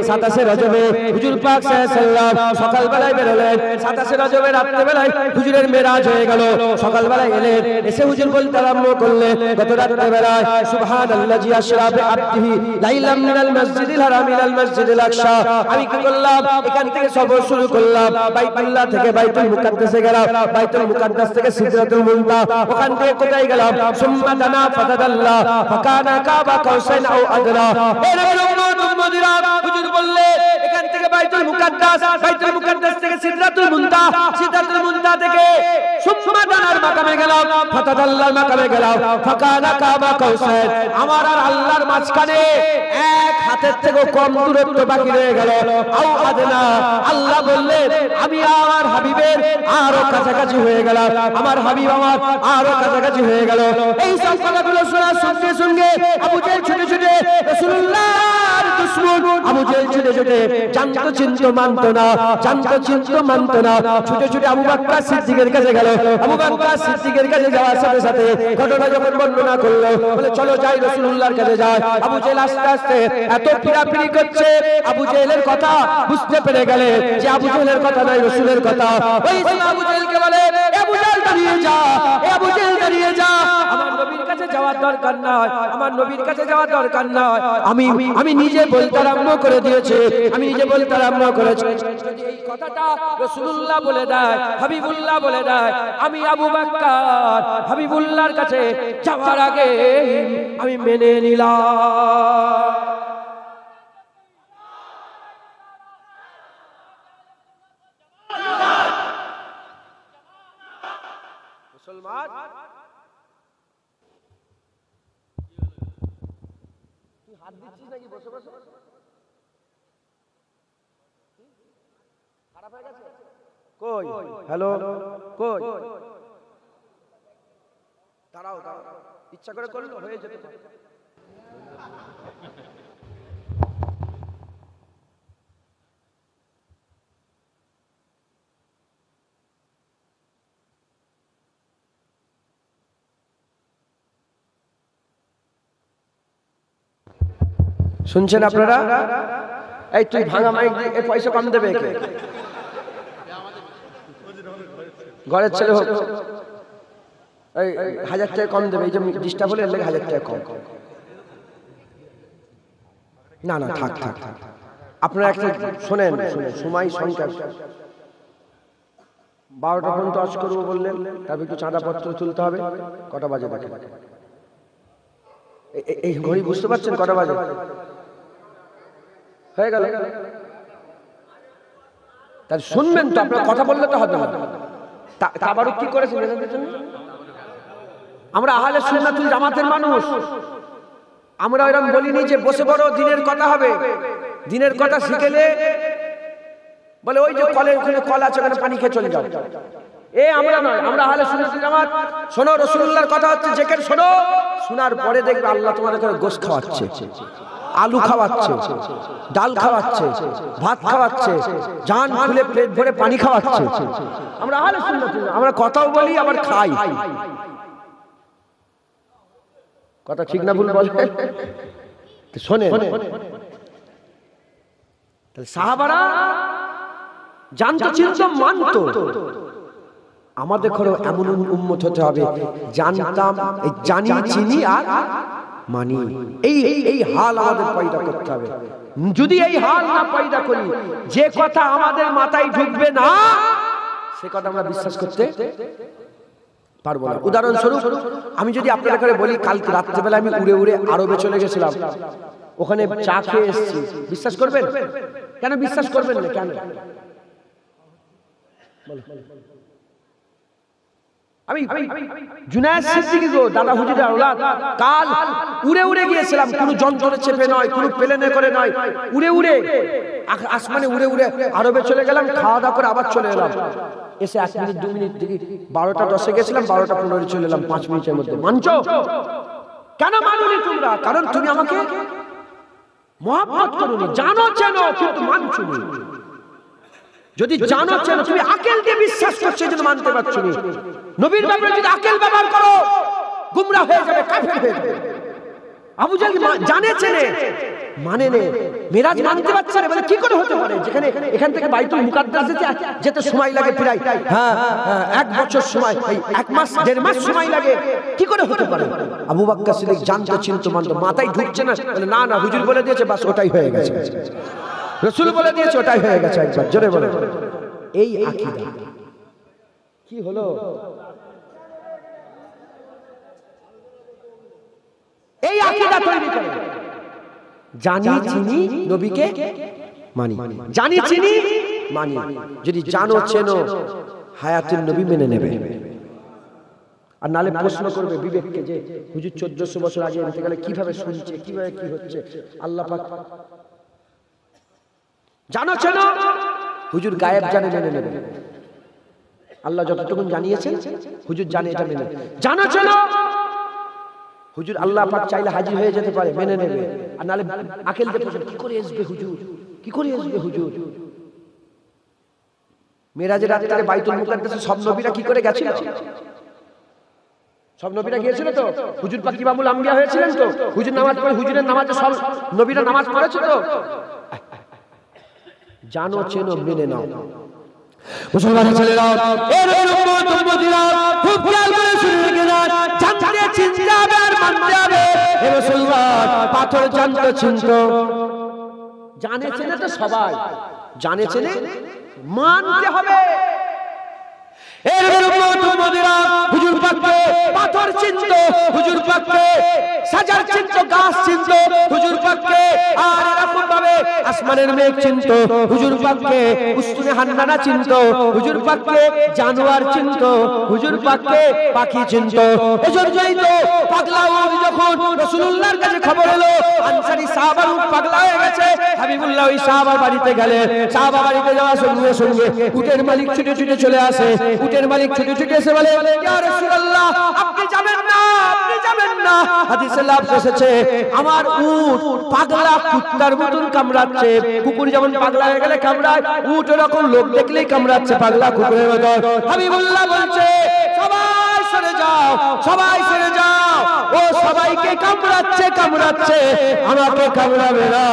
S1: 27 রজবে হুজুর পাক সাল্লাল্লাহু আলাইহি ওয়াসাল্লাম সকাল বেলায় বেরোলেন। 27 রজবে রাত্রে বেলায় হুজুরের মেরাজ হয়ে গেল। সকাল বেলায় এলেন, এসে হুজুর বলতে আরম্ভ করলেন, গত রাত্রে বেলায় সুবহানাল্লাযী আশরা বিআবদিহি লাইলাম মিনাল মসজিদিল হারাম ইলাল মসজিদিল আকসা, আমি কি করলাম এখান থেকে সফর শুরু করলাম, বাইতুল্লাহ থেকে বাইতুল মুকাদ্দাসে গেলাম, বাইতুল মুকাদ্দাস থেকে সিদরাতুল মুনতাহা, ওখান থেকে কোথায় গেলাম, সুম্মা দানা ফাতাদাল্লাহ ফাকানা কাবা কাউসাইন আও আদরা। এর উম্মতিরা হুজুর বললেন এখান থেকে বাইতুল মুকাদ্দাস, বাইতুল মুকাদ্দাস থেকে সিদরাতুল মুনতাহা, সিদরাতুল মুনতাহা থেকে সুম্মা দানার মাকামে গেলাম, ফাতাদাল্লাহর মাকামে গেলাম, ফাকানা কাবা কাউসাইন, আমার আর আল্লাহর মাঝখানে এক হাতের থেকে কম দূরত্ব বাকি রয়ে গেল। আও আদনা, আল্লাহ বললেন আমি আমার হাবিবের আরো কাছাকাছি হয়ে গেলাম, আমার হাবিব আমার আরো কাছাকাছি হয়ে গেল। এই সব কথাগুলো শোনার সঙ্গে সঙ্গে আবু জেহেল ছুটে ছুটে রাসূলুল্লাহর দুশমন আবু জেহেল ছুটে ছুটে জানতো চিনতো মানতো না, জানতো চিনতো মানতো না, ছুটে ছুটে আবু বকর সিদ্দিকের কাছে গেল। আবু বকর সিদ্দিকের কাছে যাওয়ার সাথে সাথে ঘটনা যখন বর্ণনা করলো, বলে চলো যাই রাসূলুল্লাহর কাছে যাই। আবু জেহেল আস্তে আস্তে এত পিরাপিরি করছে, আবু জেহেলের কথা বুঝতে পেরে গেলে যে আবু জেহেলের কথা নাই, রাসূলের কথা। ওই সময় আবু জেহেলকে বলে, এ আবু জেহেল দাঁড়িয়ে যা, এ আবু জেহেল দাঁড়িয়ে যা, আমার নবীর কাছে যাওয়ার দরকার নাই, আমার নবীর কাছে যাওয়ার দরকার নাই, আমি নিজে বলতে আরম্ভ করে দিয়েছি, আমি নিজে বলতে আরম্ভ করেছি। যদি এই কথাটা রাসূলুল্লাহ বলে দেয়, হাবিবুল্লাহ বলে দেয়, আমি আবু বকর হাবিবুল্লাহর কাছে যাওয়ার আগে আমি মেনে নিলাম। মুসলমান দিচ্ছিস নাকি বসে বসে? খারাপ হয়ে গেছে? কই হ্যালো কই? দাঁড়াও দাঁড়াও, ইচ্ছা করে করলে হয়ে যেতে পারে। শুনছেন আপনারা? এই তুই ভাঙা মাইক দিয়ে এই পয়সা কম দেবে কে? ঘরের ছেলে হোক, এই 1000 টাকা কম দেবে। এই যে ডিস্টার্ব হলে এর লাগে 1000 টাকা কম। না না থাক থাক, আপনারা একটা শোনেন, সময় সংখ্যা 12টা পর্যন্ত আজ করবো বললেন, তারপর একটু চাঁদাপত্র তুলতে হবে। কটা বাজে দেখেন? এই ঘড়ি বুঝতে পারছেন কটা বাজে? হয়ে গেল। তাহলে শুনবেন তো, আপনার কথা বললে তো হবে না। তাবারুক কি করেছেন এদের জন্য? আমরা আহলে সুন্নাতুল জামাতের মানুষ, আমরা এরকম বলিনি যে বসে বড় দিনের কথা হবে। দিনের কথা শিখেলে বলে ওই যে কলের ওখানে কল আছে, ওখানে পানি খেয়ে চলে যাও। আমরা নয়, আমরা আহলে সুন্নাতুল জামাত। শোনো, রাসূলুল্লাহর কথা হচ্ছে যেখানে শোনো, শোনার পরে দেখবে আল্লাহ তোমাদের করে গোশত খাওয়াচ্ছে, আলু খাওয়াচ্ছে, ডাল খাওয়াচ্ছে, ভাত খাওয়াচ্ছে, জান খুলে পেট ভরে পানি খাওয়াচ্ছে। আমরা আহলে সুন্নাতুল জামাত, আমরা কথাও বলি আবার খাই। কথা ঠিক না ভুল বলে? শোনেন, সাহাবারা জানতো, চিনতো, মানতো। আমাদের ঘরে এমন উম্মত হতে হবে, জানতাম, জানি, চিনি আর মানি। এই হাল আমাদের পয়দা করতে হবে। যদি এই হাল না পয়দা করি, যে কথা আমাদের মাথায় ঢুকবে না সে কথা আমরা বিশ্বাস করতে পারবো না। উদাহরণস্বরূপ আমি যদি আপনাদের ঘরে বলি, কালকে রাত্রেবেলা আমি উড়ে উড়ে আরবে চলে গেছিলাম, ওখানে চা খেয়ে এসেছি, বিশ্বাস করবেন? কেন বিশ্বাস করবেন না? কেন? আমি জুনায়েদ সিদ্দিকী গো, দাদা হুজুরের আওলাদ, কাল উড়ে উড়ে গিয়েছিলাম, কোনো যন্ত্রে চেপে নয়, কোনো প্লেনে করে নয়, উড়ে উড়ে আসমানে উড়ে উড়ে আরবে চলে গেলাম। খাওয়া দাওয়া করে আবার চলে এলাম। এসে 1 মিনিট 2 মিনিট দেখি 12টা 10-এ গেছিলাম, 12টা 15-এ চলে এলাম, 5 মিনিটের মধ্যে। মানছো? কেন মানোনি তোমরা? কারণ তুমি আমাকে মহব্বত করোনি, জানো চেনো, কিন্তু মানছো না। যদি জানো চেনো, তুমি আকল দিয়ে বিশ্বাস করছো যেন মানতে পারছো না। নবীর ব্যাপারে যদি আকল ব্যবহার করো, গুমরা হয়ে যাবে, কাফের হয়ে যাবে। আবু জাহেল জানে চেনে মানে নে, মিরাজ মানতে পারছে না, বলে কি করে হতে পারে? যেখানে এখান থেকে বাইতুল মুকাদ্দাস যেতে সময় লাগে প্রায় 1 বছর সময়, 1 মাস 1.5 মাস সময় লাগে, কি করে হতে পারে? আবু বকর সিদ্দিক জানতো, চিনতো, মানতো, মাথায় ঢুকছে না। বলে না না, হুজুর বলে দিয়েছে, বাস ওটাই হয়ে গেছে, রাসূল বলে দিয়েছে, ওটাই হয়ে গেছে। একবার জোরে বলে। এই আকীদা কি হলো? এই আকীদা তৈরি করে, জানি, চিনি, নবীকে মানি, জানি, চিনি, মানি। যদি জানো চেনো, হায়াতুন নবী মেনে নেবে। আর নালে প্রশ্ন করবে বিবেককে যে হুজুর 1400 বছর আগে এতে গেলে কিভাবে শুনছে, কিভাবে কি হচ্ছে। আল্লাহ পাক জানো চেনো, হুজুর গায়েব জানে, মেনে নেবে। আল্লাহ যতটুকু জানিয়েছেন হুজুর জানে, এটা মেনে। জানো চেনো, হুজুর আল্লাহ পাক চাইলে হাজির হয়ে যেতে পারে, মেনে নেবে। আর নালে আকল দিয়ে প্রশ্ন, কি করে আসবে হুজুর, কি করে আসবে হুজুর? মেরাজের রাতে বাইতুল মুকাদ্দাসে সব নবীরা কি করে গেছিল? সব নবীরা গিয়েছিল তো? হুজুর পাক ইমামুল আম্বিয়া হয়েছিলেন তো? হুজুর নামাজ পড়ে, হুজুরের নামাজে সব নবীরা নামাজ পড়েছিল তো? জানো চেনো, মেনে নাও। মুসলমান ছেলেরা, এর উম্মত উম্মতিরা খুব খেয়াল করে শুনে রেখে যান, জানতে চিনতে হবে আর মানতে হবে। হে রাসূলুল্লাহ পাথর জানতে চিনতো, জানে চেনে তো সবাই, জানে চেনে মানতে হবে। এর উম্মত উম্মতিরা হুজুর পাককে পাথর চিনতো, হুজুর পাককে সাজার চিনতো, গাছ চিনতো, হুজুর পাককে আর এরকম ভাবে আসমানের মেঘ চিনতো, হুজুর পাককে উস্তুনে হান্নানা চিনতো, হুজুর পাককে জানোয়ার চিনতো, হুজুর পাককে পাখি চিনতো। এজন্যই তো পাগলা উট যখন রাসূলুল্লাহর কাছে খবর এলো আনসারী সাহাবার উট পাগলা হয়ে গেছে, হাবিবুল্লাহ ওই সাহাবার বাড়িতে গেলেন। সাহাবা বাড়িতে যাওয়ার সঙ্গে সঙ্গে উটের মালিক ছুটে ছুটে চলে আসে। উটের মালিক ছুটে ছুটে এসে বলে, ইয়া রাসূলুল্লাহ আপনি যাবেন না, আপনি যাবেন না। হাদিসে লফজ এসেছে আমার উট পাগলা কুত্তার মতন কামড়াচ্ছে। কুকুর যেমন পাগলা হয়ে গেলে কামড়ায়, উট এরকম লোক দেখলেই কামড়াচ্ছে পাগলা কুকুরের মতন। হাবিবুল্লাহ বলছে সবাই সরে যাও, সবাই সরে যাও, ও সবাইকে কামড়াচ্ছে কামড়াচ্ছে, আমাকে কামড়াবে না,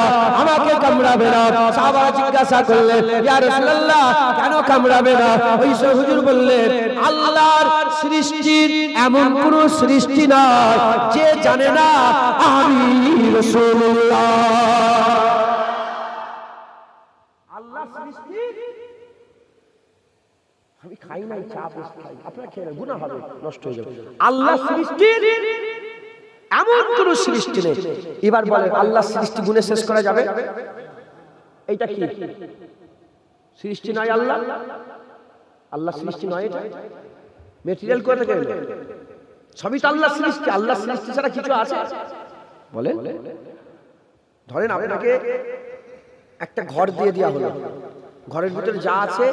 S1: আমাকে কামড়াবে না। সাহাবা জিজ্ঞাসা করলেন, ইয়া রাসূলুল্লাহ কেন কামড়াবে না? ওই হুজুর বললেন, আল্লাহর সৃষ্টির এমন কোন সৃষ্টি নয় যে জানে না আমি রাসূলুল্লাহ। আল্লাহ সৃষ্টি আমি খাই নাই, চা খাই, আপনারা খেয়ে নেন, গুনাহ হবে, নষ্ট হয়ে যাবে। আল্লাহ সৃষ্টির এমন কোন সৃষ্টি নেই। এবার বলেন আল্লাহ সৃষ্টি গুণে শেষ করা যাবে? এইটা কি সৃষ্টি নয়? আল্লাহ আল্লাহ সৃষ্টি নয়, এটা মেটেরিয়াল করে থাকে, সবই তো আল্লাহ সৃষ্টি। আল্লাহ সৃষ্টি ছাড়া কিছু আছে? বলে ধরেন আপনাকে একটা ঘর দিয়ে দেওয়া হলো, ঘরের ভিতরে যা আছে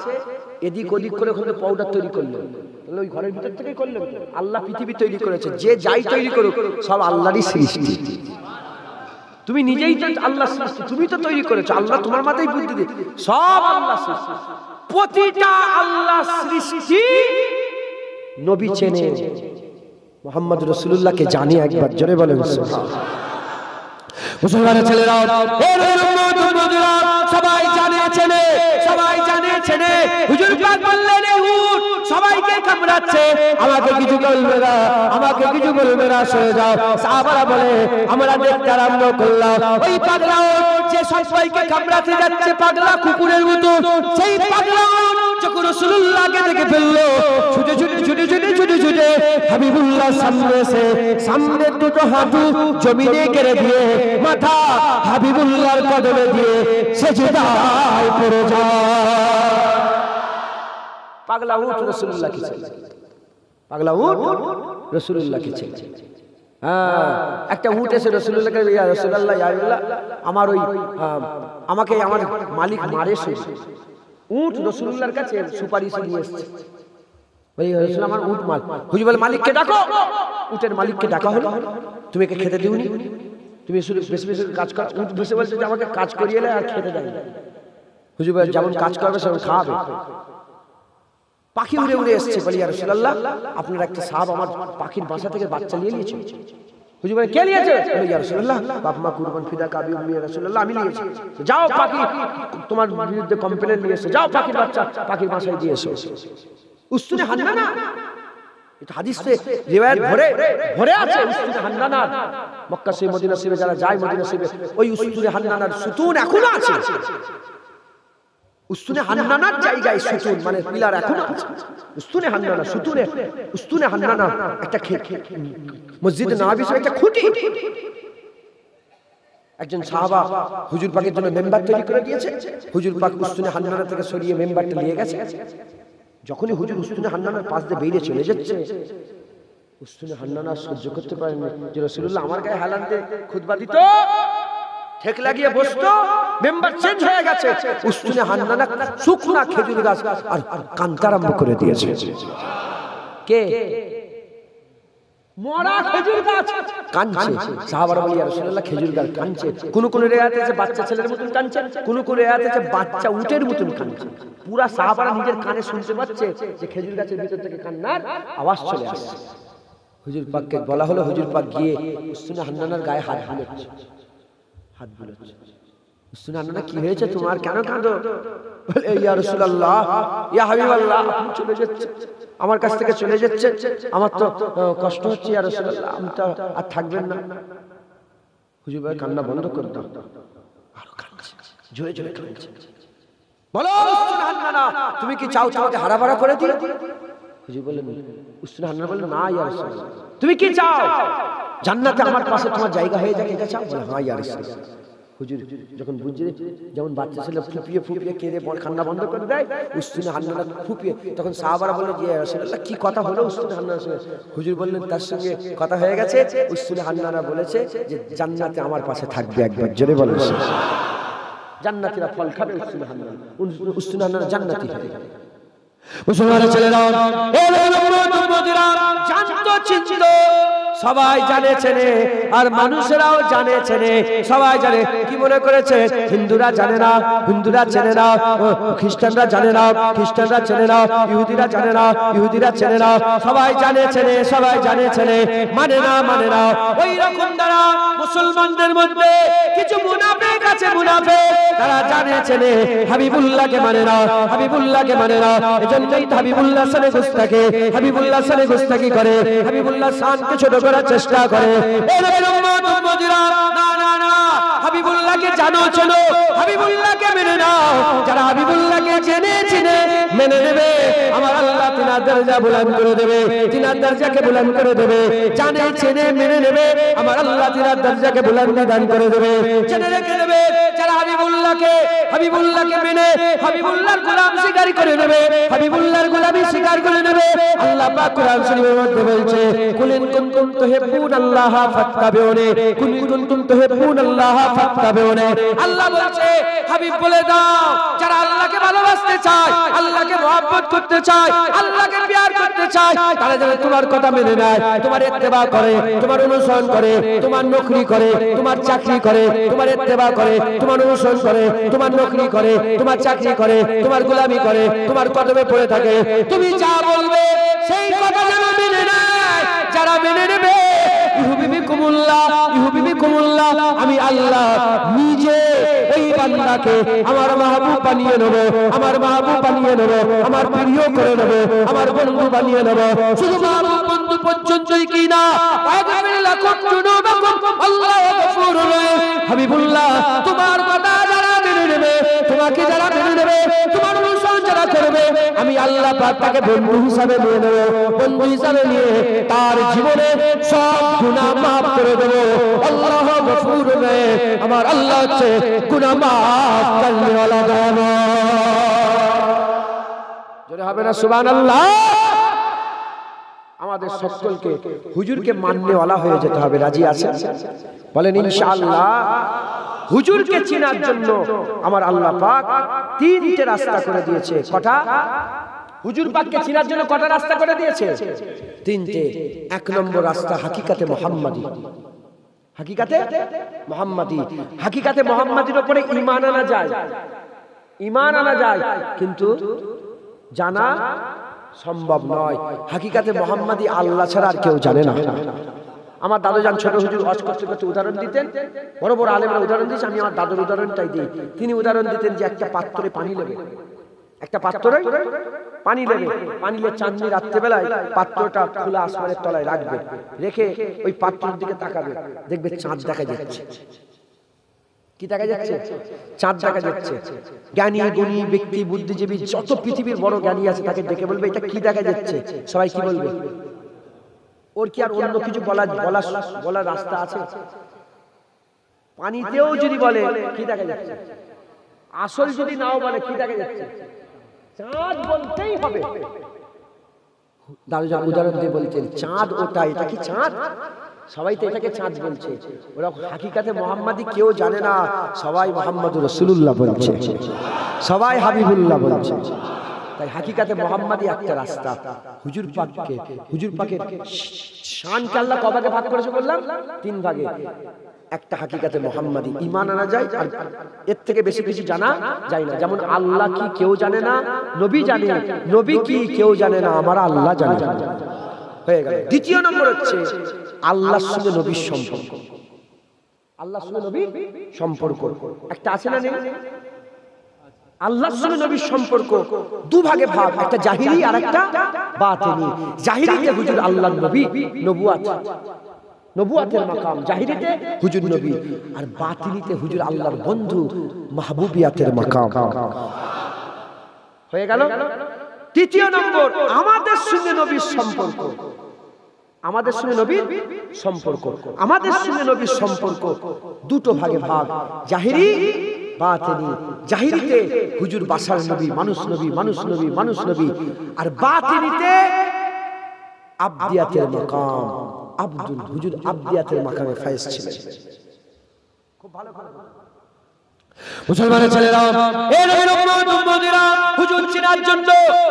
S1: এদিক ওদিক করে ওখানে পাউডার তৈরি করলেন, তাহলে ওই ঘরের ভিতর থেকেই করলেন? আল্লাহ পৃথিবী তৈরি করেছে, যে যাই তৈরি করুক সব আল্লাহরই সৃষ্টি। তুমি নিজেই তো আল্লাহ সৃষ্টি, তুমি তো তৈরি করেছো, আল্লাহ তোমার মাথায় বুদ্ধি দিয়ে সব আল্লাহ সৃষ্টি। প্রতিটা আল্লাহ সৃষ্টি নবী চেনে, মুহাম্মদ রাসূলুল্লাহকে জানে। একবার জোরে বলেন সুবহানাল্লাহ। মুসলমানের ছেলেরা, সবাই জানে চেনে, সবাই জানে চেনে। হুজুর পাক বললেন এই উট সবাইকে কামড়াচ্ছে, আমাকে কিছু বলবে না, আমাকে কিছু বলবে না, সরে যাও। সাহাবারা বলে আমরা দেখতে আরম্ভ করলাম ওই পাগলা উট যে সবাইকে কামড়াতে যাচ্ছে পাগলা কুকুরের মতো। সেই পাগলা উট যখন রাসূলুল্লাহকে দেখে ফেললো, ছুটে ছুটে ছুটে ছুটে ছুটে ছুটে হাবিবুল্লাহ সামনে এসে সামনে দুটো হাঁটু জমিনে কেড়ে দিয়ে মাথা হাবিবুল্লাহর কদমে দিয়ে সেজদায় পড়ে যায়। পাগলা উট রাসূলুল্লাহকে চেনে, পাগলা উট রাসূলুল্লাহকে চেনে। হ্যাঁ, একটা উট এসে রাসূলুল্লাহকে, ইয়া রাসূলুল্লাহ, ইয়া আল্লাহ, আমার ওই আমাকে আমার মালিক মারে। উট রাসূলুল্লাহর কাছে সুপারিশ নিয়ে এসেছে, ওই রাসূল আমার উট মাল। হুজুর বলে মালিককে ডাকো। উটের মালিককে ডাকা হলো, তুমি একে খেতে দিওনি, তুমি শুধু বেশি বেশি কাজ কর। উট বসে বলছে যে আমাকে কাজ করিয়ে এলে আর খেতে দেয় না। হুজুর বলে যেমন কাজ করবে সেমন খাওয়াবে। পাখি উড়ে উড়ে এসছে, বলি ইয়া রাসূলুল্লাহ আপনার একটা সাহাবা আমার পাখির বাসা থেকে বাচ্চা নিয়ে নিয়েছে। হুজুর বলে কে নিয়েছে? বলি ইয়া রাসূলুল্লাহ বাপ মা কুরবান ফিদা কাবি উম্মি রাসূলুল্লাহ আমি নিয়েছি। যাও পাখি তোমার বিরুদ্ধে কমপ্লেইন নিয়ে এসো, যাও পাখির বাচ্চা পাখির বাসায় দিয়ে এসো। উস্তুনে হান্নানা, এটা হাদিসে রিওয়ায়াত ভরে ভরে আছে। উস্তুনে হান্নানা মক্কা থেকে মদিনা শরীফে যারা যায়, মদিনা শরীফে ওই উস্তুনে হান্নানার সুতুন এখনো আছে। উস্তুনে হান্নানার জায়গায় সুতুন মানে পিলার এখনো আছে। উস্তুনে হান্নানা সুতুনে, উস্তুনে হান্নানা একটা মসজিদে নববীর একটা খুঁটি। একজন সাহাবা হুজুর পাকের জন্য মেম্বার তৈরি করে দিয়েছে। হুজুর পাক উস্তুনে হান্নানা থেকে সরিয়ে মেম্বারটা নিয়ে গেছে। যখনই হুজুর উস্তুনে হান্নানার পাশ দিয়ে বেরিয়ে চলে যাচ্ছে, উস্তুনে হান্নানা সহ্য করতে পারেন যে রাসূলুল্লাহ আমার গায়ে হেলান দিয়ে খুতবা দিত, ঠেক লাগিয়ে বসতো, মেম্বার চেঞ্জ হয়ে গেছে। উস্তুনে হান্নানা শুকনা খেজুর গাছ আর কাঁদতে আরম্ভ করে দিয়েছে। কে? মরা খেজুর গাছ কাঁদছে। সাহাবারা বলে ইয়া রাসূলুল্লাহ খেজুর গাছ কাঁদছে। কোন কোন রিওয়ায়াতে আছে বাচ্চা ছেলের মতন কাঁদছে, কোন কোন রিওয়ায়াতে আছে বাচ্চা উটের মতন কাঁদছে। পুরা সাহাবারা নিজের কানে শুনতে পাচ্ছে যে খেজুর গাছের ভিতর থেকে কান্নার আওয়াজ চলে আসছে। হুজুর পাককে বলা হলো, হুজুর পাক গিয়ে উস্তুনে হান্নানার গায়ে হাত বুলাচ্ছে, হাত বুলাচ্ছে। উস্তুনে হান্নানা কি হয়েছে তোমার, কেন কাঁদো? বলে ইয়া রাসূলুল্লাহ, ইয়া হাবিবাল্লাহ আপনি চলে যাচ্ছেন, আমার কাছ থেকে চলে যাচ্ছেন, আমার তো কষ্ট হচ্ছে ইয়া রাসূলুল্লাহ, আমি তো আর থাকবেন না। হুজুর ভাই কান্না বন্ধ করে দাও, আরো কাঁদছে, জোরে জোরে কাঁদছে। বলো উস্তুনে হান্নানা তুমি কি চাও তোমাকে হারাবারা করে দিই? হুজুর বললেন, উস্তুনে হান্নানা বললেন না ইয়া রাসূলুল্লাহ, তুমি কি চাও জান্নাতে আমার পাশে তোমার জায়গা হয়ে যাক, এটা চাও? বলে হ্যাঁ ইয়া রাসূলুল্লাহ। হুজুর যখন বুঝে যেমন বাচ্চা ছেলে ফুপিয়ে ফুপিয়ে কেঁদে কান্না বন্ধ করে দেয়, উস্তুনে হান্নানা ফুপিয়ে, তখন সাহাবারা বলল যে রাসূলুল্লাহ কি কথা হলো উস্তুনে হান্নানার সঙ্গে? হুজুর বললেন তার সঙ্গে কথা হয়ে গেছে, উস্তুনে হান্নানা বলেছে যে জান্নাতে আমার পাশে থাকবে। একবার জোরে বলেন, জান্নাতীরা ফল খাবে, উস্তুনে হান্নানা, উস্তুনে হান্নানা জান্নাতি হবে। মুসলমানের ছেলেরা, জানতো চিনতো, সবাই জানে চেনে, আর মানুষেরাও জানে চেনে, সবাই জানে। কি মনে করেছে হিন্দুরা জানে না, হিন্দুরা চেনে না, খ্রিস্টানরা জানে না, খ্রিস্টানরা চেনে না, ইহুদিরা জানে না, ইহুদিরা চেনে না, সবাই জানে চেনে, সবাই জানে চেনে, মানে না মানে না। ওই রকম দ্বারা মুসলমানদের মধ্যে কিছু মুনাফিক আছে, মুনাফিক তারা জানে চেনে হাবিবুল্লাহকে মানে না, হাবিবুল্লাহকে মানে না। এজন্যই তো হাবিবুল্লাহ সানে গুস্তাখি, হাবিবুল্লাহ সানে গুস্তাখি করে, হাবিবুল্লাহ শানকে ছোট করার চেষ্টা করে। না না না, হাবিবুল্লাহকে জানো চলো, হাবিবুল্লাহকে মেনে নাও। যারা হাবিবুল্লাহকে জেনে চিনে মেনে নেবে, আমার আল্লাহ তিনার দরজা বুলন্দ করে দেবে, তিনার দরজাকে বুলন্দ করে দেবে। জানে চেনে মেনে নেবে, আমার আল্লাহ তিনার দরজাকে বুলন্দ দান করে দেবে। জেনে রেখে দেবে, যারা হাবিবুল্লাহকে মেনে হাবিবুল্লাহর গোলাম স্বীকার করে নেবে, হাবিবুল্লাহর গোলামি স্বীকার করে নেবে, আল্লাহ পাক কোরআন শরীফের মধ্যে বলছে, কুল ইন কুনতুম তুহিব্বুনাল্লাহ ফাত্তাবিউনি, কুল ইন কুনতুম তুহিব্বুনাল্লাহ ফাত্তাবিউনি। আল্লাহ বলছে হাবিব বলে দাও, যারা আল্লাহকে ভালোবাসতে চায়, আল্লাহকে মহব্বত করতে চায়, আল্লাহকে প্যার করতে চায়, তারা যেন তোমার কথা মেনে নেয়, তোমার ইত্তেবা করে, তোমার অনুসরণ করে, তোমার নকরি করে, তোমার চাকরি করে, তোমার ইত্তেবা করে, তোমার অনুসরণ করে, তোমার নকরি করে, তোমার চাকরি করে, তোমার গোলামি করে, তোমার কদমে পড়ে থাকে। তুমি যা বলবে সেই কথা যেন মেনে নেয়। যারা মেনে নেবে, ইহুবিবিকুমুল্লাহ, আমি আল্লাহ নিজে ওই বান্দাকে আমার মাহবুব বানিয়ে নেব, আমার মাহবুব বানিয়ে নেব, আমার প্রিয় করে নেব, আমার বন্ধু বানিয়ে নেব। শুধু মাহবুব বন্ধু পর্যন্তই কি না, হাবিবুল্লাহ তোমার কথা যারা মেনে নেবে, তোমাকে যারা মেনে নেবে, তোমার অনুসরণ যারা করবে, আমি আল্লাহ পাক তাকে বন্ধু হিসাবে নিয়ে নেব, বন্ধু হিসাবে নিয়ে তার জীবনে সব গুনাহ মাফ করে দেব। আল্লাহ গফুর রে, আমার আল্লাহ হচ্ছে গুনাহ মাফ করনে ওয়ালা দয়াময়। জোরে হবে না সুবহানাল্লাহ? আমাদের সকলকে হুজুরকে মাননে ওয়ালা হয়ে যেতে হবে। রাজি আছেন? বলেন ইনশাআল্লাহ। হুজুরকে চেনার জন্য আমার আল্লাহ পাক তিনটে রাস্তা করে দিয়েছে। কটা? হুজুর পাককে চেনার জন্য কটা রাস্তা করে দিয়েছে? তিনটে। এক নম্বর রাস্তা হাকিকাতে মুহাম্মাদি, হাকিকাতে মুহাম্মাদি। হাকিকাতে মুহাম্মাদির উপরে ঈমান আনা যায়, ঈমান আনা যায়, কিন্তু জানা সম্ভব নয়। হাকিকাতে মুহাম্মাদি আল্লাহ ছাড়া আর কেউ জানে না। আমার দাদুজান ছোট হুজুর ওয়াজ করতে করতে উদাহরণ দিতেন, বড় বড় আলেমরা উদাহরণ দিয়েছে, আমি আমার দাদুর উদাহরণটাই দিই। তিনি উদাহরণ দিতেন যে একটা পাত্রে পানি নেবে, একটা পাত্রে পানি নেবে, পানি নিয়ে চাঁদনি রাত্রেবেলায় পাত্রটা খোলা আসমানের তলায় রাখবে, রেখে ওই পাত্রের দিকে তাকাবে, দেখবে চাঁদ দেখা যাচ্ছে। কি দেখা যাচ্ছে? চাঁদ দেখা যাচ্ছে। জ্ঞানী গুণী ব্যক্তি, বুদ্ধিজীবী, যত পৃথিবীর বড় জ্ঞানী আছে তাকে দেখে বলবে এটা কি দেখা যাচ্ছে? সবাই কি বলবে? ওর কি আর অন্য কিছু বলার রাস্তা আছে? পানিতেও যদি বলে কি দেখা যাচ্ছে, আসল যদি নাও বলে কি দেখা যাচ্ছে, চাঁদ বলতেই হবে। দাদুজান উদাহরণ দিয়ে বলছেন চাঁদ ওটা, এটা কি চাঁদ? সবাই তো এটাকে চাঁদ বলছে। ওরা হাকিকাতে মুহাম্মাদি কেউ জানে না, সবাই মুহাম্মাদুর রাসূলুল্লাহ বলছে, সবাই হাবিবুল্লাহ বলছে। তাই হাকিকাতে মুহাম্মাদি একটা রাস্তা। হুজুর পাককে, হুজুর পাকের শানকে আল্লাহ কভাগে ভাগ করেছে বললাম? তিন ভাগে। একটা হাকিকাতে মুহাম্মাদি, ঈমান আনা যায়, আর এর থেকে বেশি কিছু জানা যায় না। যেমন আল্লাহ কি কেউ জানে না, নবী জানে, নবী কি কেউ জানে না, আমার আল্লাহ জানে। হয়ে গেল। দ্বিতীয় নম্বর হচ্ছে আল্লাহর সঙ্গে নবীর সম্পর্ক। আল্লাহর সঙ্গে নবীর সম্পর্ক একটা আছে না নেই? আল্লাহর সঙ্গে নবীর সম্পর্ক দুভাগে ভাগ, একটা জাহিরি আর একটা বাতিনি। জাহিরিতে হুজুর আল্লাহর নবী, নবুয়াত, নবুয়াতের মাকাম, জাহিরিতে হুজুর নবী, আর বাতিনিতে হুজুর আল্লাহর বন্ধু, মাহবুবিয়াতের মাকাম। হয়ে গেল। তৃতীয় নম্বর আমাদের সঙ্গে নবীর সম্পর্ক। আমাদের সঙ্গে নবীর সম্পর্ক, আমাদের সঙ্গে নবীর সম্পর্ক দুটো ভাগে ভাগ, জাহিরি বাতিনি। জাহিরিতে হুজুর বাশার নবী, মানুষ নবী, মানুষ নবী, মানুষ নবী, আর বাতিনিতে আবদিয়াতের মাকাম, আব্দুল হুজুর আবদিয়াতের মাকামে ফায়েজ ছিলেন। খুব ভালো করে মুসলমানের ছেলেরা, এই নবীর উম্মত উম্মতিরা, হুজুর চিনার জন্য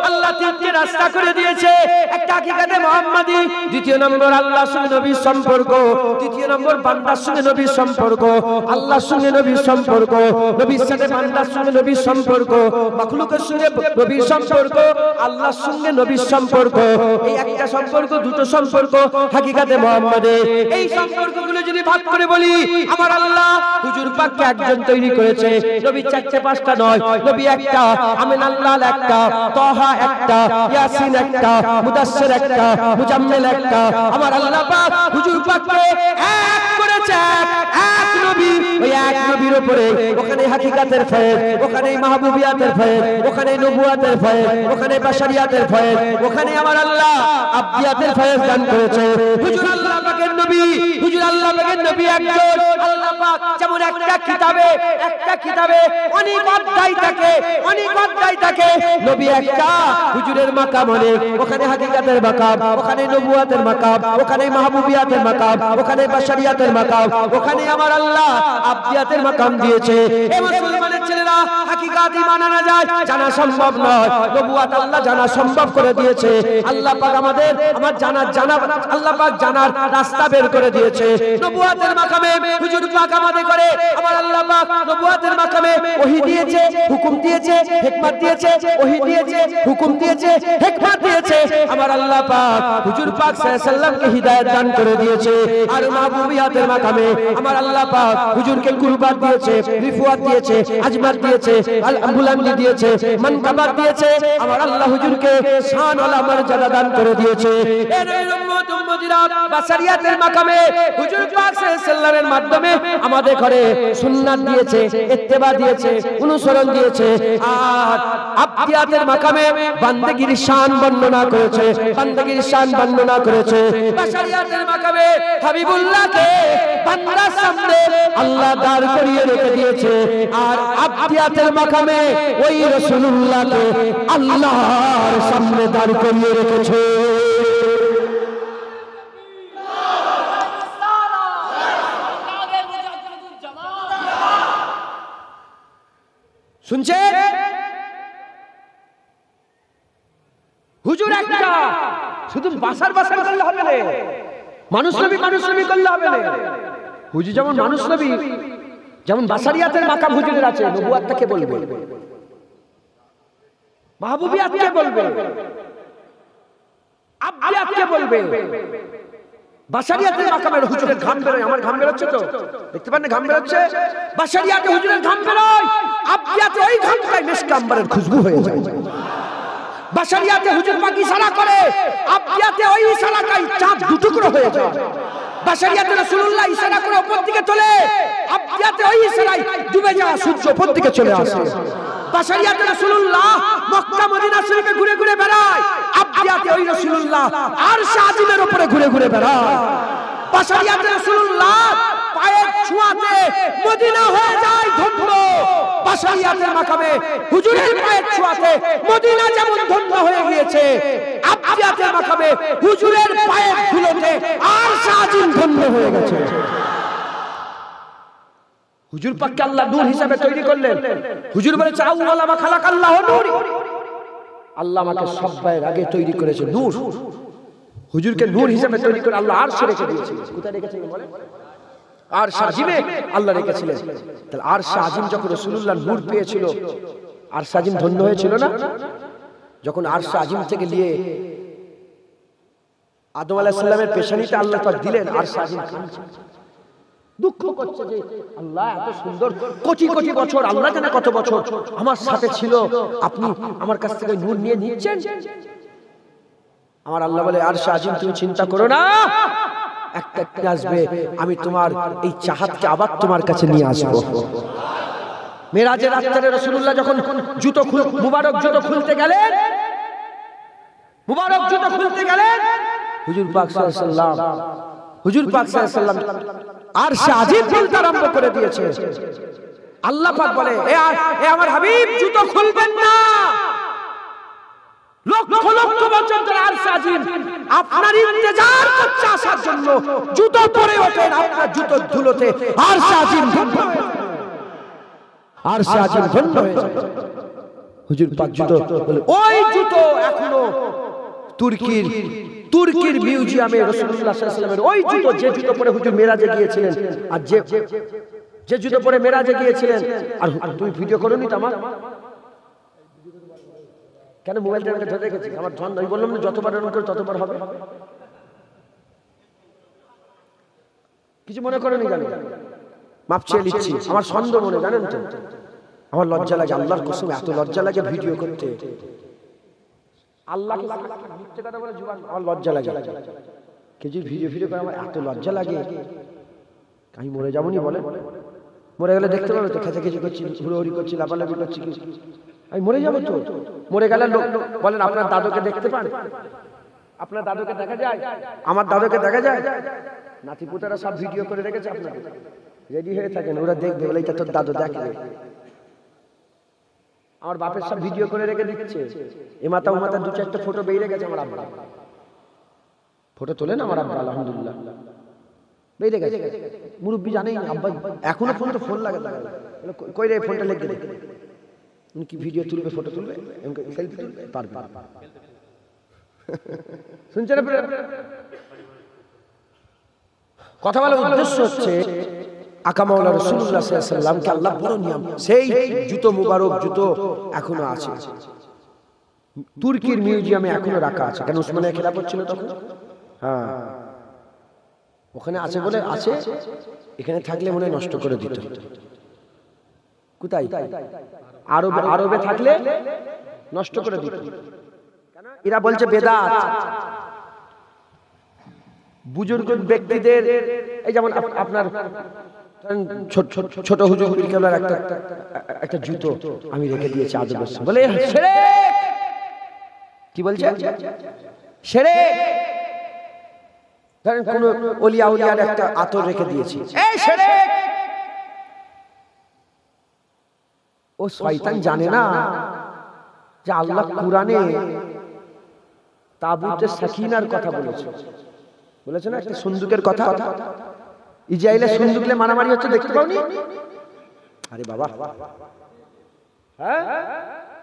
S1: আল্লাহ তিনটি রাস্তা করে দিয়েছে। একটা হাকিকাতে মুহাম্মাদি, দ্বিতীয় নম্বর আল্লাহর সঙ্গে নবীর সম্পর্ক, তৃতীয় নম্বর বান্দার সঙ্গে নবীর সম্পর্ক, আল্লাহর সঙ্গে নবীর সম্পর্ক, নবীর সাথে বান্দার সঙ্গে নবীর সম্পর্ক, মাখলুকের সঙ্গে নবীর সম্পর্ক, আল্লাহর সঙ্গে নবীর সম্পর্ক। এই একটা সম্পর্ক, দুটো সম্পর্ক হাকিকাতে মুহাম্মাদে। এই সম্পর্কগুলো যদি ভাগ করে বলি, আমার আল্লাহ হুজুর পাককে একজন তৈরি করেছে। নবী চারটে পাঁচটা নয়, নবী একটা, আমিন আল্লাহ একটা, তাহা একটা, ইয়াসিন একটা, মুদাসসির একটা, মুজাম্মিল একটা। আমার আল্লাহ পাক হুজুর পাককে এক করেছে, এক নবী। ওই এক নবীর উপরে ওখানে হাকিকাতের ফয়েজ, ওখানে মাহবুবিয়াতের ফয়েজ, ওখানে নবুয়াতের ফয়েজ, ওখানে বাশারিয়াতের ফয়েজ, ওখানে আমার আল্লাহ আবদিয়াতের ফয়েজ দান করেছে। হুজুর আল্লাহ পাকের নবী, হুজুর আল্লাহ পাকের নবী একজন। আল্লাহ পাক যেমন একটা কিতাবে অনেক অধ্যায় থাকে, অনেক অধ্যায় থাকে, নবী একটা, হুজুরের মাকাম অনেক। ওখানে হাকিকাতের মাকাম, ওখানে নবুয়াতের মাকাম, ওখানে মাহবুবিয়াতের মাকাম, ওখানে বাশারিয়াতের মাকাম, ওখানে আমার আল্লাহ আবদিয়াতের মাকাম দিয়েছে। এই মুসলমানের ছেলেরা, হাকিকাত ঈমান আনা যায়, জানা সম্ভব নয়, নবুয়াত আল্লাহ জানা সম্ভব করে দিয়েছে। আল্লাহ পাক আমাদের আমার জানা আল্লাহ পাক জানার রাস্তা বের করে দিয়েছে। নবুয়াতের মাকামে হুজুর পাক আমাদের করে, আমার আল্লাহ পাক নবুয়াতের মাকামে ওহী দিয়েছে, হুকুম দিয়েছে, হিকমত দিয়েছে, ওহী দিয়েছে, হুকুম দিয়েছে, হিকমত দিয়েছে। আমার আল্লাহ পাক হুজুর পাক সাল্লাল্লাহু আলাইহি ওয়াসাল্লামকে হিদায়াত দান করে দিয়েছে। আর মাহবুবিয়াতের মাকামে আমার আল্লাহ পাক হুজুরকে কুরবাত দিয়েছে, রিফুয়াত দিয়েছে, আজমাত দিয়েছে, আল বুলন্দি দিয়েছে, মানকাবাত দিয়েছে। আমার আল্লাহ হুজুরকে শান ওয়ালা মর্যাদা দান করে দিয়েছে। এর উম্মত উম্মতিরা, বাশারিয়াতের মাকামে হুজুর পাক সাল্লাল্লাহু আলাইহি ওয়াসাল্লামের মাধ্যমে আমাদের ঘরে সুন্নাত দিয়েছে, ইত্তেবা দিয়েছে, অনুসরণ দিয়েছে। আর আবদিয়াতের মাকামে বান্দেগীর শান বর্ণনা করেছে, বান্দেগীর শান বর্ণনা করেছে। বাশারিয়াতের মাকামে হাবিবুল্লাহকে বান্দার সামনে আল্লাহ দাঁড় করিয়ে রেখে দিয়েছে। আর আবদিয়াতের মাকামে ওই রাসূলুল্লাহকে আল্লাহর সামনে দাঁড় করিয়ে রেখেছে। শুনছে? হুজুর একটা, শুধু বাসার করলে হবে না, মানুষ নবী করলে হবে না। হুজুর যেমন মানুষ নবী, যেমন বাশারিয়াতের মাকাম হুজুরের আছে, নবুয়াতকে বলবে, মাহবুবিয়াতকে বলবে, আবদিয়াতকে বলবে। বাশারিয়াতের মাকামের হুজুরের ঘাম বেরোয়, আমার ঘাম বেরোচ্ছে তো, দেখতে পান না ঘাম বেরোচ্ছে? বাশারিয়াতে হুজুরের ঘাম বেরোয়, আবদিয়াতে ওই ঘামটাই মিশকে আম্বরের খুশবু হয়ে যায়। বাশারিয়াতে হুজুর পাক ইশারা করে, আবদিয়াতে ওই ইশারাটাই চাঁদ দুটুকরো হয়ে যায়। বাশারিয়াতে রাসূলুল্লাহ ইশারা করে উপর দিকে চলে, আবদিয়াতে ওই ইশারায় ডুবে যাওয়া সূর্য উপর দিকে চলে আসে। বাশারিয়াতে রাসূলুল্লাহ মক্কা মদিনা শরীফে ঘুরে ঘুরে বেড়ায়, আবদিয়াতে ওই রাসূলুল্লাহ আরশ আজিমের উপরে ঘুরে ঘুরে বেড়ায়। বাশারিয়াতে রাসূলুল্লাহ পায়ের ছোঁয়াতে মদিনা হয়ে যায় ধন্য। বাশারিয়াতের মাকামে হুজুরের পায়ের ছোঁয়াতে মদিনা যেমন ধন্য হয়ে গিয়েছে, আবদিয়াতের মাকামে হুজুরের পায়ের ধুলোতে আরশ আজিম ধন্য হয়ে গেছে। হুজুর পাককে আল্লাহ নূর হিসেবে তৈরি করলেন। হুজুর বলেছে আউয়ালা মা খালাকাল্লাহু নূর, আল্লাহ আমাকে সবার আগে তৈরি করেছে নূর। হুজুরকে নূর হিসেবে তৈরি করে আল্লাহ আরশে রেখে দিয়েছে। কোথায় রেখেছেন বলেন? আরশ আজিমে আল্লাহ রেখেছিলেন। তাহলে আরশ আজিম যখন রাসূলুল্লাহ নূর পেয়েছিল, আরশ আজিম ধন্য হয়েছিল না? যখন আরশ আজিম থেকে নিয়ে আদম আলাইহিস সালামের পেশানিতে আল্লাহ পাক দিলেন, আরশ আজিম দুঃখ করছে যে আল্লাহ এত সুন্দর, কোটি কোটি বছর, আল্লাহ জানে কত বছর আমার সাথে ছিল, আপনি আমার কাছ থেকে নূর নিয়ে নিচ্ছেন। আমার আল্লাহ বলে, আরশ আজিম তুমি চিন্তা করো না, একটা আসবে, আমি তোমার এই চাহাতকে আবার তোমার কাছে নিয়ে আসবো। মেরাজের রাত্রে রাসূলুল্লাহ যখন মুবারক জুতো খুলতে গেলেন, হুজুর পাক সাল্লাল্লাহু আলাইহি ওয়াসাল্লাম হুজুর পাক সাল্লাল্লাহু আলাইহি ওয়াসাল্লাম আরশে আজিম বলতে আরম্ভ করে দিয়েছে। আল্লাহ পাক বলে, এ আমার হাবিব জুতো খুলবেন না। লক্ষ লক্ষ বছর ধরে আরশে আজিম আপনার ইন্তজার করছে আসার জন্য। জুতো পরে ওঠেন আপনার জুতোর ধুলোতে, আরশে আজিম ধন্য হয়ে যায়, আরশে আজিম ধন্য হয়ে যায়। হুজুর পাক জুতো বলে, ওই জুতো এখনো তুর্কির মিউজিয়ামে রাসূলুল্লাহ সাল্লাল্লাহু আলাইহি ওয়াসাল্লামের ওই জুতো, যে জুতো পরে হুজুর মেরাজে গিয়েছিলেন, আর যে জুতো পরে মেরাজে গিয়েছিলেন। আর তুমি ভিডিও করোনি তো আমার? কেন মোবাইলটা আমাকে ধরে রেখেছি? আমার ধন, আমি বললাম না যতবার অন করে ততবার হবে। কিছু মনে করোনি? জানো, মাপ চেয়ে নিচ্ছি, আমার সন্দেহ মনে, জানেন তো আমার লজ্জা লাগে, আল্লাহর কসম এত লজ্জা লাগে ভিডিও করতে। আল্লাহকে মিথ্যে কথা বলে জুবান, আমার লজ্জা লাগে। কিছু ভিডিও করে আমার এত লজ্জা লাগে। আমি মরে যাবো নি বলে? মরে গেলে দেখতে পাবে তো খেচাখেচি করছি, হুড়োহুড়ি করছি, লাফালাফি করছি, আমি মরে যাবো তো। মরে গেলে লোক বলেন আপনার দাদুকে দেখতে পান? আপনার দাদুকে দেখা যায়? আমার দাদুকে দেখা যায়? নাতিপুতারা সব ভিডিও করে রেখেছে, আপনাকে রেডি হয়ে থাকেন, ওরা দেখবে, বলে এটা তোর দাদু, দেখবে। আমার বাপের সব ভিডিও করে রেখে দিচ্ছে। এ মাথা ও মাথা দু চারটা ফটো বেরিয়ে গেছে আমার আব্বা। ফটো তোলেন আমার আব্বা, আলহামদুলিল্লাহ বেরিয়ে গেছে। মুরব্বী জানেই না, আব্বা এখনো ফোন লাগে। কই রে ফোনটা লেগে দে, কি ভিডিও তুলবে, ফটো তুলবে, সেলফি তুলবে, পারবে। শুনছেন? কথা বলার উদ্দেশ্য হচ্ছে আকা মাওলা রাসূলুল্লাহ সাল্লাল্লাহু আলাইহি ওয়াসাল্লামকে আল্লাহ বড় নিয়াম, সেই জুতো মুবারক জুতো এখনো আছে, তুর্কির মিউজিয়ামে এখনো রাখা আছে। কেন উসমানিয়া খেলাফত ছিল তখন? হ্যাঁ, ওখানে আছে বলে আছে, এখানে থাকলে মনে নষ্ট করে দিত। কোথায়? আরবে থাকলে নষ্ট করে দিত। এরা বলছে বেদাত। বুজুর্গ ব্যক্তিদের, এই যেমন আপনার ছোট হুজুর পীর কেবলার একটা জুতো আমি রেখে দিয়েছি আদবের সঙ্গে, বলে শিরক। কি বলছে? শিরক। ধরেন কোন ওলিয়া উলিয়ার একটা আতর রেখে দিয়েছি, এই শিরক। ও শয়তান জানে না যে আল্লাহ কুরআনে তাবুতে সাকিনার কথা বলেছে না, একটা সন্দুকের কথা। ইসরায়েলে সন্দুক নিয়ে মারামারি হচ্ছে, দেখতে পাওনি? আরে বাবা, হ্যাঁ,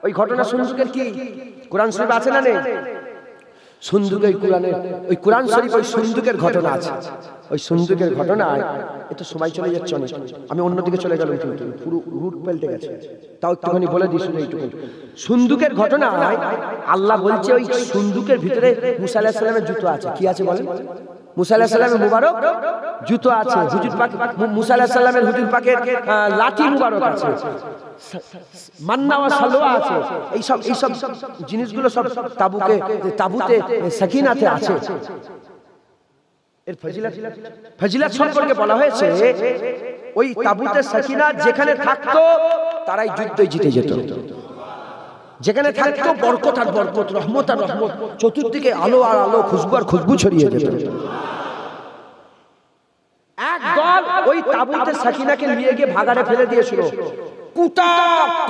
S1: ওই ঘটনা সন্দুকের কি কোরআন শরীফ আছে না নেই? সন্দুকের কোরআনে ওই কোরআন শরীফ ওই সন্দুকের ঘটনা আছে। ওই সন্দুকের ঘটনায় এত সময় চলে যাচ্ছে অনেক, আমি অন্যদিকে চলে গেলাম, কিন্তু পুরো রুট পাল্টে গেছে। তাও একটুখানি বলে দিই, শুনে এইটুকু। সন্দুকের ঘটনায় আল্লাহ বলছে ওই সন্দুকের ভিতরে মুসা আলাইহিস সালামের জুতো আছে। কি আছে বলেন? মুসা আলাইহিস সালামের মুবারক জুতো আছে। হুজুর পাক মুসা আলাইহিস সালামের হুজুর পাকের লাঠি মুবারক আছে, মান্না ওয়া সালওয়া আছে। এইসব জিনিসগুলো সব তাবুতে সাকিনাতে আছে। এর ফজিলত সম্পর্কে বলা হয়েছে, ওই তাবুতে সাকিনা যেখানে থাকতো তারাই যুদ্ধে জিতে যেত। যেখানে থাকতো বরকত আর বরকত, রহমত আর রহমত, চতুর্দিকে আলো আর আলো, খুশবু আর খুশবু ছড়িয়ে যেত। এক দল ওই তাবুতে সাকিনাকে নিয়ে গিয়ে ভাগাড়ে ফেলে দিয়েছিল, কুটা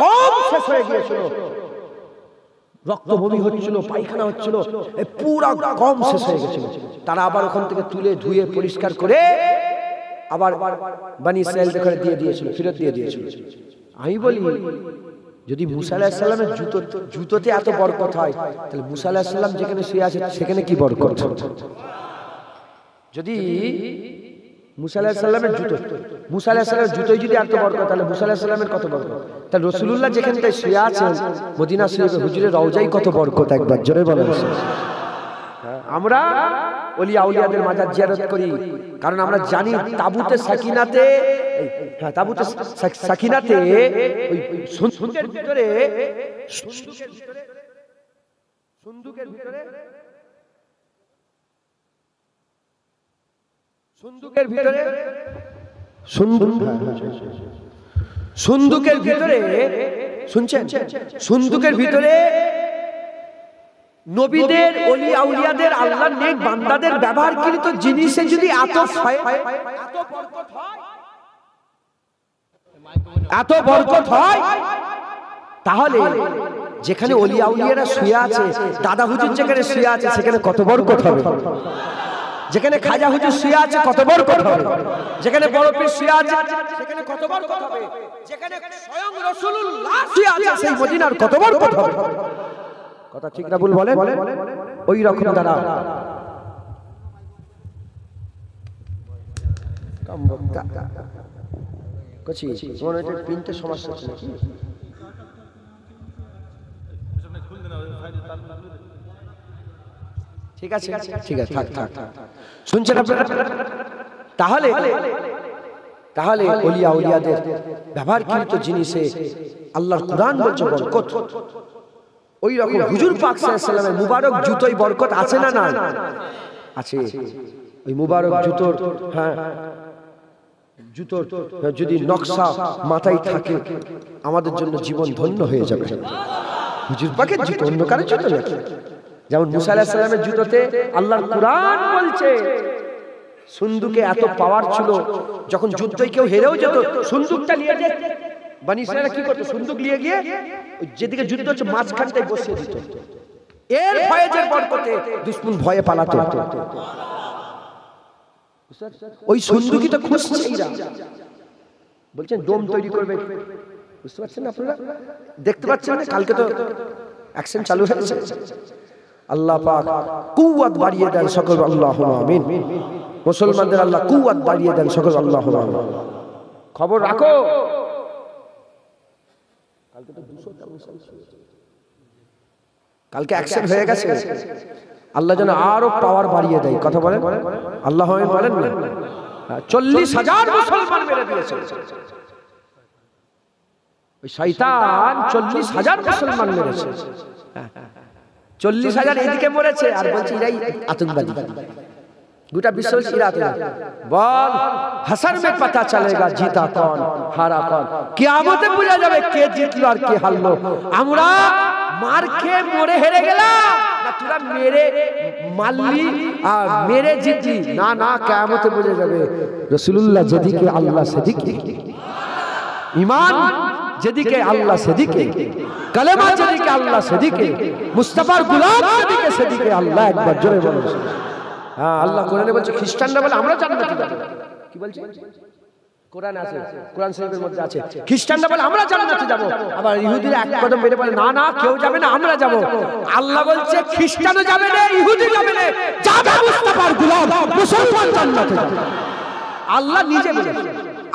S1: কম শেষ হয়ে গিয়েছিল, রক্ত বমি হচ্ছিল, পায়খানা হচ্ছিল, পুরা কম শেষ হয়ে গেছিল। তারা আবার ওখান থেকে তুলে ধুয়ে পরিষ্কার করে আবার বনি ইসরাইলদের ঘরে দিয়ে দিয়েছিল, ফেরত দিয়ে দিয়েছিল। আমি বলি, যদি মুসা আলাইহিস সালামের জুতোতে এত বরকত হয়, তাহলে মুসা আলাইহিস সালাম যেখানে শুয়ে আছে সেখানে কি বরকত? যদি মুসা আলাইহিস সালামের জুতোই যদি এত বরকত, তাহলে মুসা আলাইহিস সালামের কত বরকত? তাহলে রাসূলুল্লাহ যেখানটায় শুয়ে আছেন মদিনা শরীফে হুজুরের রওজায় কত বরকত, একবার জোরে বলেন। আমরা ওলিয়া আউলিয়াদের মাজার জিয়ারত করি, কারণ আমরা জানি তাবুতে সাকিনাতে ওই সন্দুকের ভিতরে শুনছেন, সন্দুকের ভিতরে নবীদের, ওলি আউলিয়াদের, আল্লাহর নেক বান্দাদের ব্যবহারকৃত জিনিসে যদি এত বরকত হয়, তাহলে যেখানে ওলি আউলিয়ারা শুয়ে আছে, দাদা হুজুর যেখানে শুয়ে আছে, সেখানে কত বরকত হবে। যেখানে খাজা হুজুর শুয়ে আছে কত বরকত হবে। যেখানে বড় পীর শুয়ে আছে সেখানে কত বরকত হবে। যেখানে স্বয়ং রাসূলুল্লাহ শুয়ে আছে সেই মদিনার কত বরকত হবে। কথা ঠিক না ভুল বলেন? ওই রকম দ্বারা কচি মনে হচ্ছে প্রিন্টের সমস্যা হচ্ছে নাকি? ঠিক আছে, ঠিক আছে, থাক থাক। শুনছেন আপনারা? তাহলে তাহলে ওলিয়া আউলিয়াদের ব্যবহারকৃত জিনিসে আল্লাহর কুরআন বলছে বরকত। ওই রকম হুজুর পাক সাল্লাল্লাহু আলাইহি ওয়াসাল্লামের মুবারক জুতোয় বরকত আছে না? না আছে। ওই মুবারক জুতোর, হ্যাঁ, জুতোর যদি নকশা মাথায় থাকে, আমাদের জন্য জীবন ধন্য হয়ে যাবে। হুজুর পাকের জুতো, অন্য কারো জুতো নাকি? যেমন মুসা আলাইহিস সালামের জুতোতে আল্লাহর কুরআন বলছে সুন্দুকে এত পাওয়ার ছিল, যখন যুদ্ধে কেউ হেরেও যেত, সুন্দুকটা নিয়ে যেত। বনি ইসরাঈলরা কি করত? সুন্দুক নিয়ে গিয়ে যেদিকে যুদ্ধ হচ্ছে মাঝখানটায় বসিয়ে দিত। এর ভয়ে যে বরকতে দুশমন ভয়ে পালাতো। ওই সুন্দুকই তো খুঁজছে এরা। বলছেন ডোম তৈরি করবে, বুঝতে পারছেন না আপনারা? দেখতে পাচ্ছেন না? কালকে তো অ্যাকশন চালু হয়েছে। আল্লাহ পাক কুওয়াত বাড়িয়ে দেন সকল, আল্লাহুম্মা আমিন। মুসলমানদের আল্লাহ কুওয়াত বাড়িয়ে দেন সকল, আল্লাহুম্মা আমিন। খবর রাখো, কালকে তো 200টা মুসলমান, কালকে অ্যাকশন হয়ে গেছে। আল্লাহ যেন আরো পাওয়ার বাড়িয়ে দেয়। কথা বলেন, আল্লাহ আমিন বলেন না? 40,000 মুসলমান মেরে দিয়েছে ওই শয়তান। 40,000 মুসলমান মেরেছে। 40,000 এদিকে মরেছে, আর বলছে এরাই আতঙ্কবাদী। গোটা বিশ্ব বলছে এরা আতঙ্কবাদী। বল, হাসর মে পাতা চলেগা জিতা কौन হারা कौन। কিয়ামতে বোঝা যাবে কে জিতলো আর কে হারলো। আমরা মার খেয়ে মরে হেরে গেলাম না তোরা মেরে মারলি আর মেরে জিতলি? না না, কিয়ামতে বোঝা যাবে। রাসূলুল্লাহ যেদিকে আল্লাহ সেদিকে, ঈমান যেদিকে আল্লাহ সেদিকে, কালেমা যেদিকে আল্লাহ সেদিকে, মুস্তাফার গোলাম যেদিকে সেদিকে আল্লাহ। একবার জোরে বলুন। হ্যাঁ, আল্লাহ কোরআনে বলছে খ্রিস্টানরা বলে আমরা জান্নাতে যাব। কি বলছে? কোরআন আছে, কোরআন শরীফের মধ্যে আছে, খ্রিস্টানরা বলে আমরা জান্নাতে যাব। আবার ইহুদিরা এক কদম বেড়ে বলে না না, কেউ যাবে না, আমরা যাব। আল্লাহ বলছে খ্রিস্টানও যাবে না, ইহুদি যাবে না, যাবে মুস্তাফার গোলাম মুসলমান জান্নাতে যাবে। আল্লাহ নিজে বলেছে,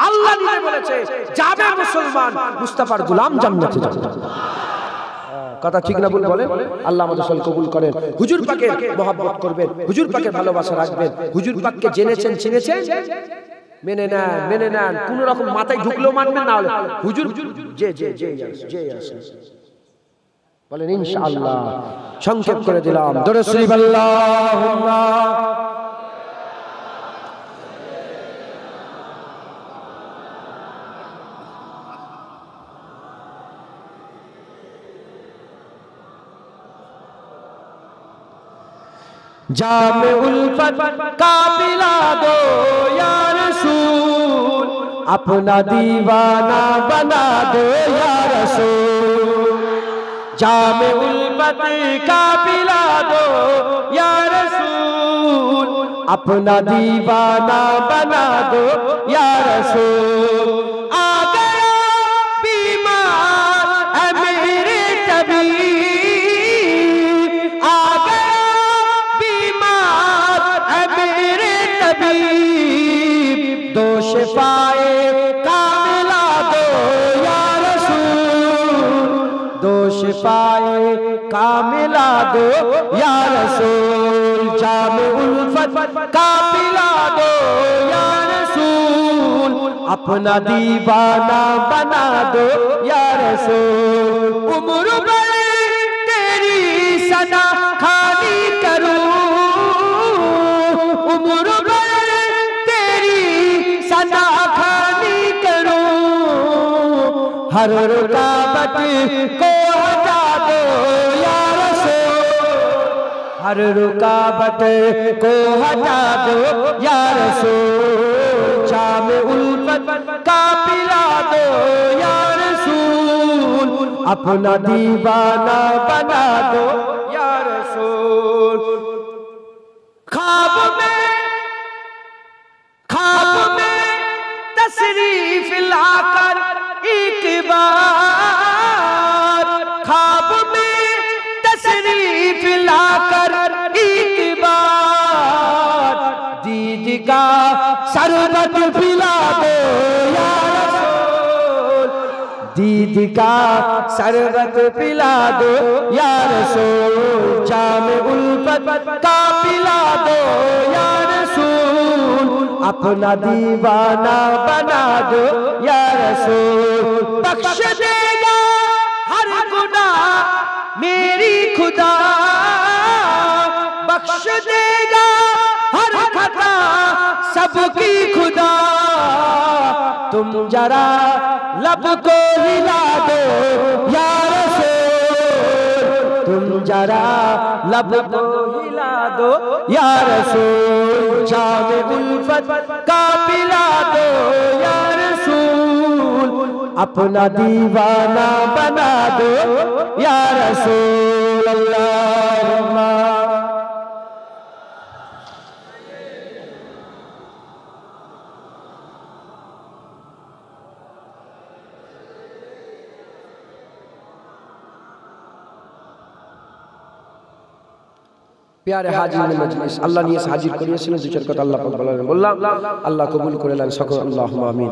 S1: আল্লাহ নিজে বলেছে যাবে মুসলমান, মুস্তাফার গোলাম জান্নাতে যাবে। কথা ঠিক না ভুল বলেন? আল্লাহ আমাদের সকল কবুল করেন। হুজুর পাকের মহব্বত করবেন, হুজুর পাকের ভালোবাসা রাখবেন। হুজুর পাককে জেনেছেন, চিনেছেন, মেনে নেন, মেনে নেন। কোন রকম মাথায় ঢুকলেও মানবেন না। হুজুর যে যে যে যে বলেন ইনশাআল্লাহ। সংক্ষেপ করে দিলাম। দরুদ শরীফ আল্লাহুম্মা जामे उल्फत का पिला दो या रसूल, अपना दीवाना बना दो या रसूल। जामे उल्फत का पिला दो या रसूल, अपना दीवाना बना दो या रसूल। आ गया बीमार है मेरे तबीब, दो शिफाए कामिला दो या रसूल, दो शिफाए कामिला दो या रसूल। जामे उल्फत का पिला दो या रसूल, अपना दीवाना बना दो या रसूल। उम्र भर तेरी सदा खानी करूं, उम्र सदा खानी करूं, हर रुकावट को हटा दो या रसूल, हर रुकावट को हटा दो या रसूल, शाम उल्फत का पिला दो या रसूल, अपना दीवाना बना दो या रसूल। ख्वाब में तशरीफ लाकर एक बार, ख्वाब में तशरीफ लाकर एक बार, दीद का शरबत पिला दो या रसूल, दीद का शरबत पिला दो या रसूल, शाम उल्फत का पिला दो या रसूल, अपना दीवाना बना दो या रसूल। बख्श देगा हर गुनाह मेरी खुदा, बख्श देगा हर खता सबकी खुदा, तुम जरा लब को हिला दो या रसूल, तुम जरा लब को हिला दो या रसूल, शाम उल्फत का पिला दो या रसूल, अपना दीवाना बना दो या रसूल अल्लाहुम्मा। प्यारे हाजिर मजलिस, আল্লাহ নিয়ে হাজির করিয়েছিলেন, দু চার কথা আল্লাহ পাক বললাম, আল্লাহ কবুল করে নেন সকল, আল্লাহুম্মা আমিন।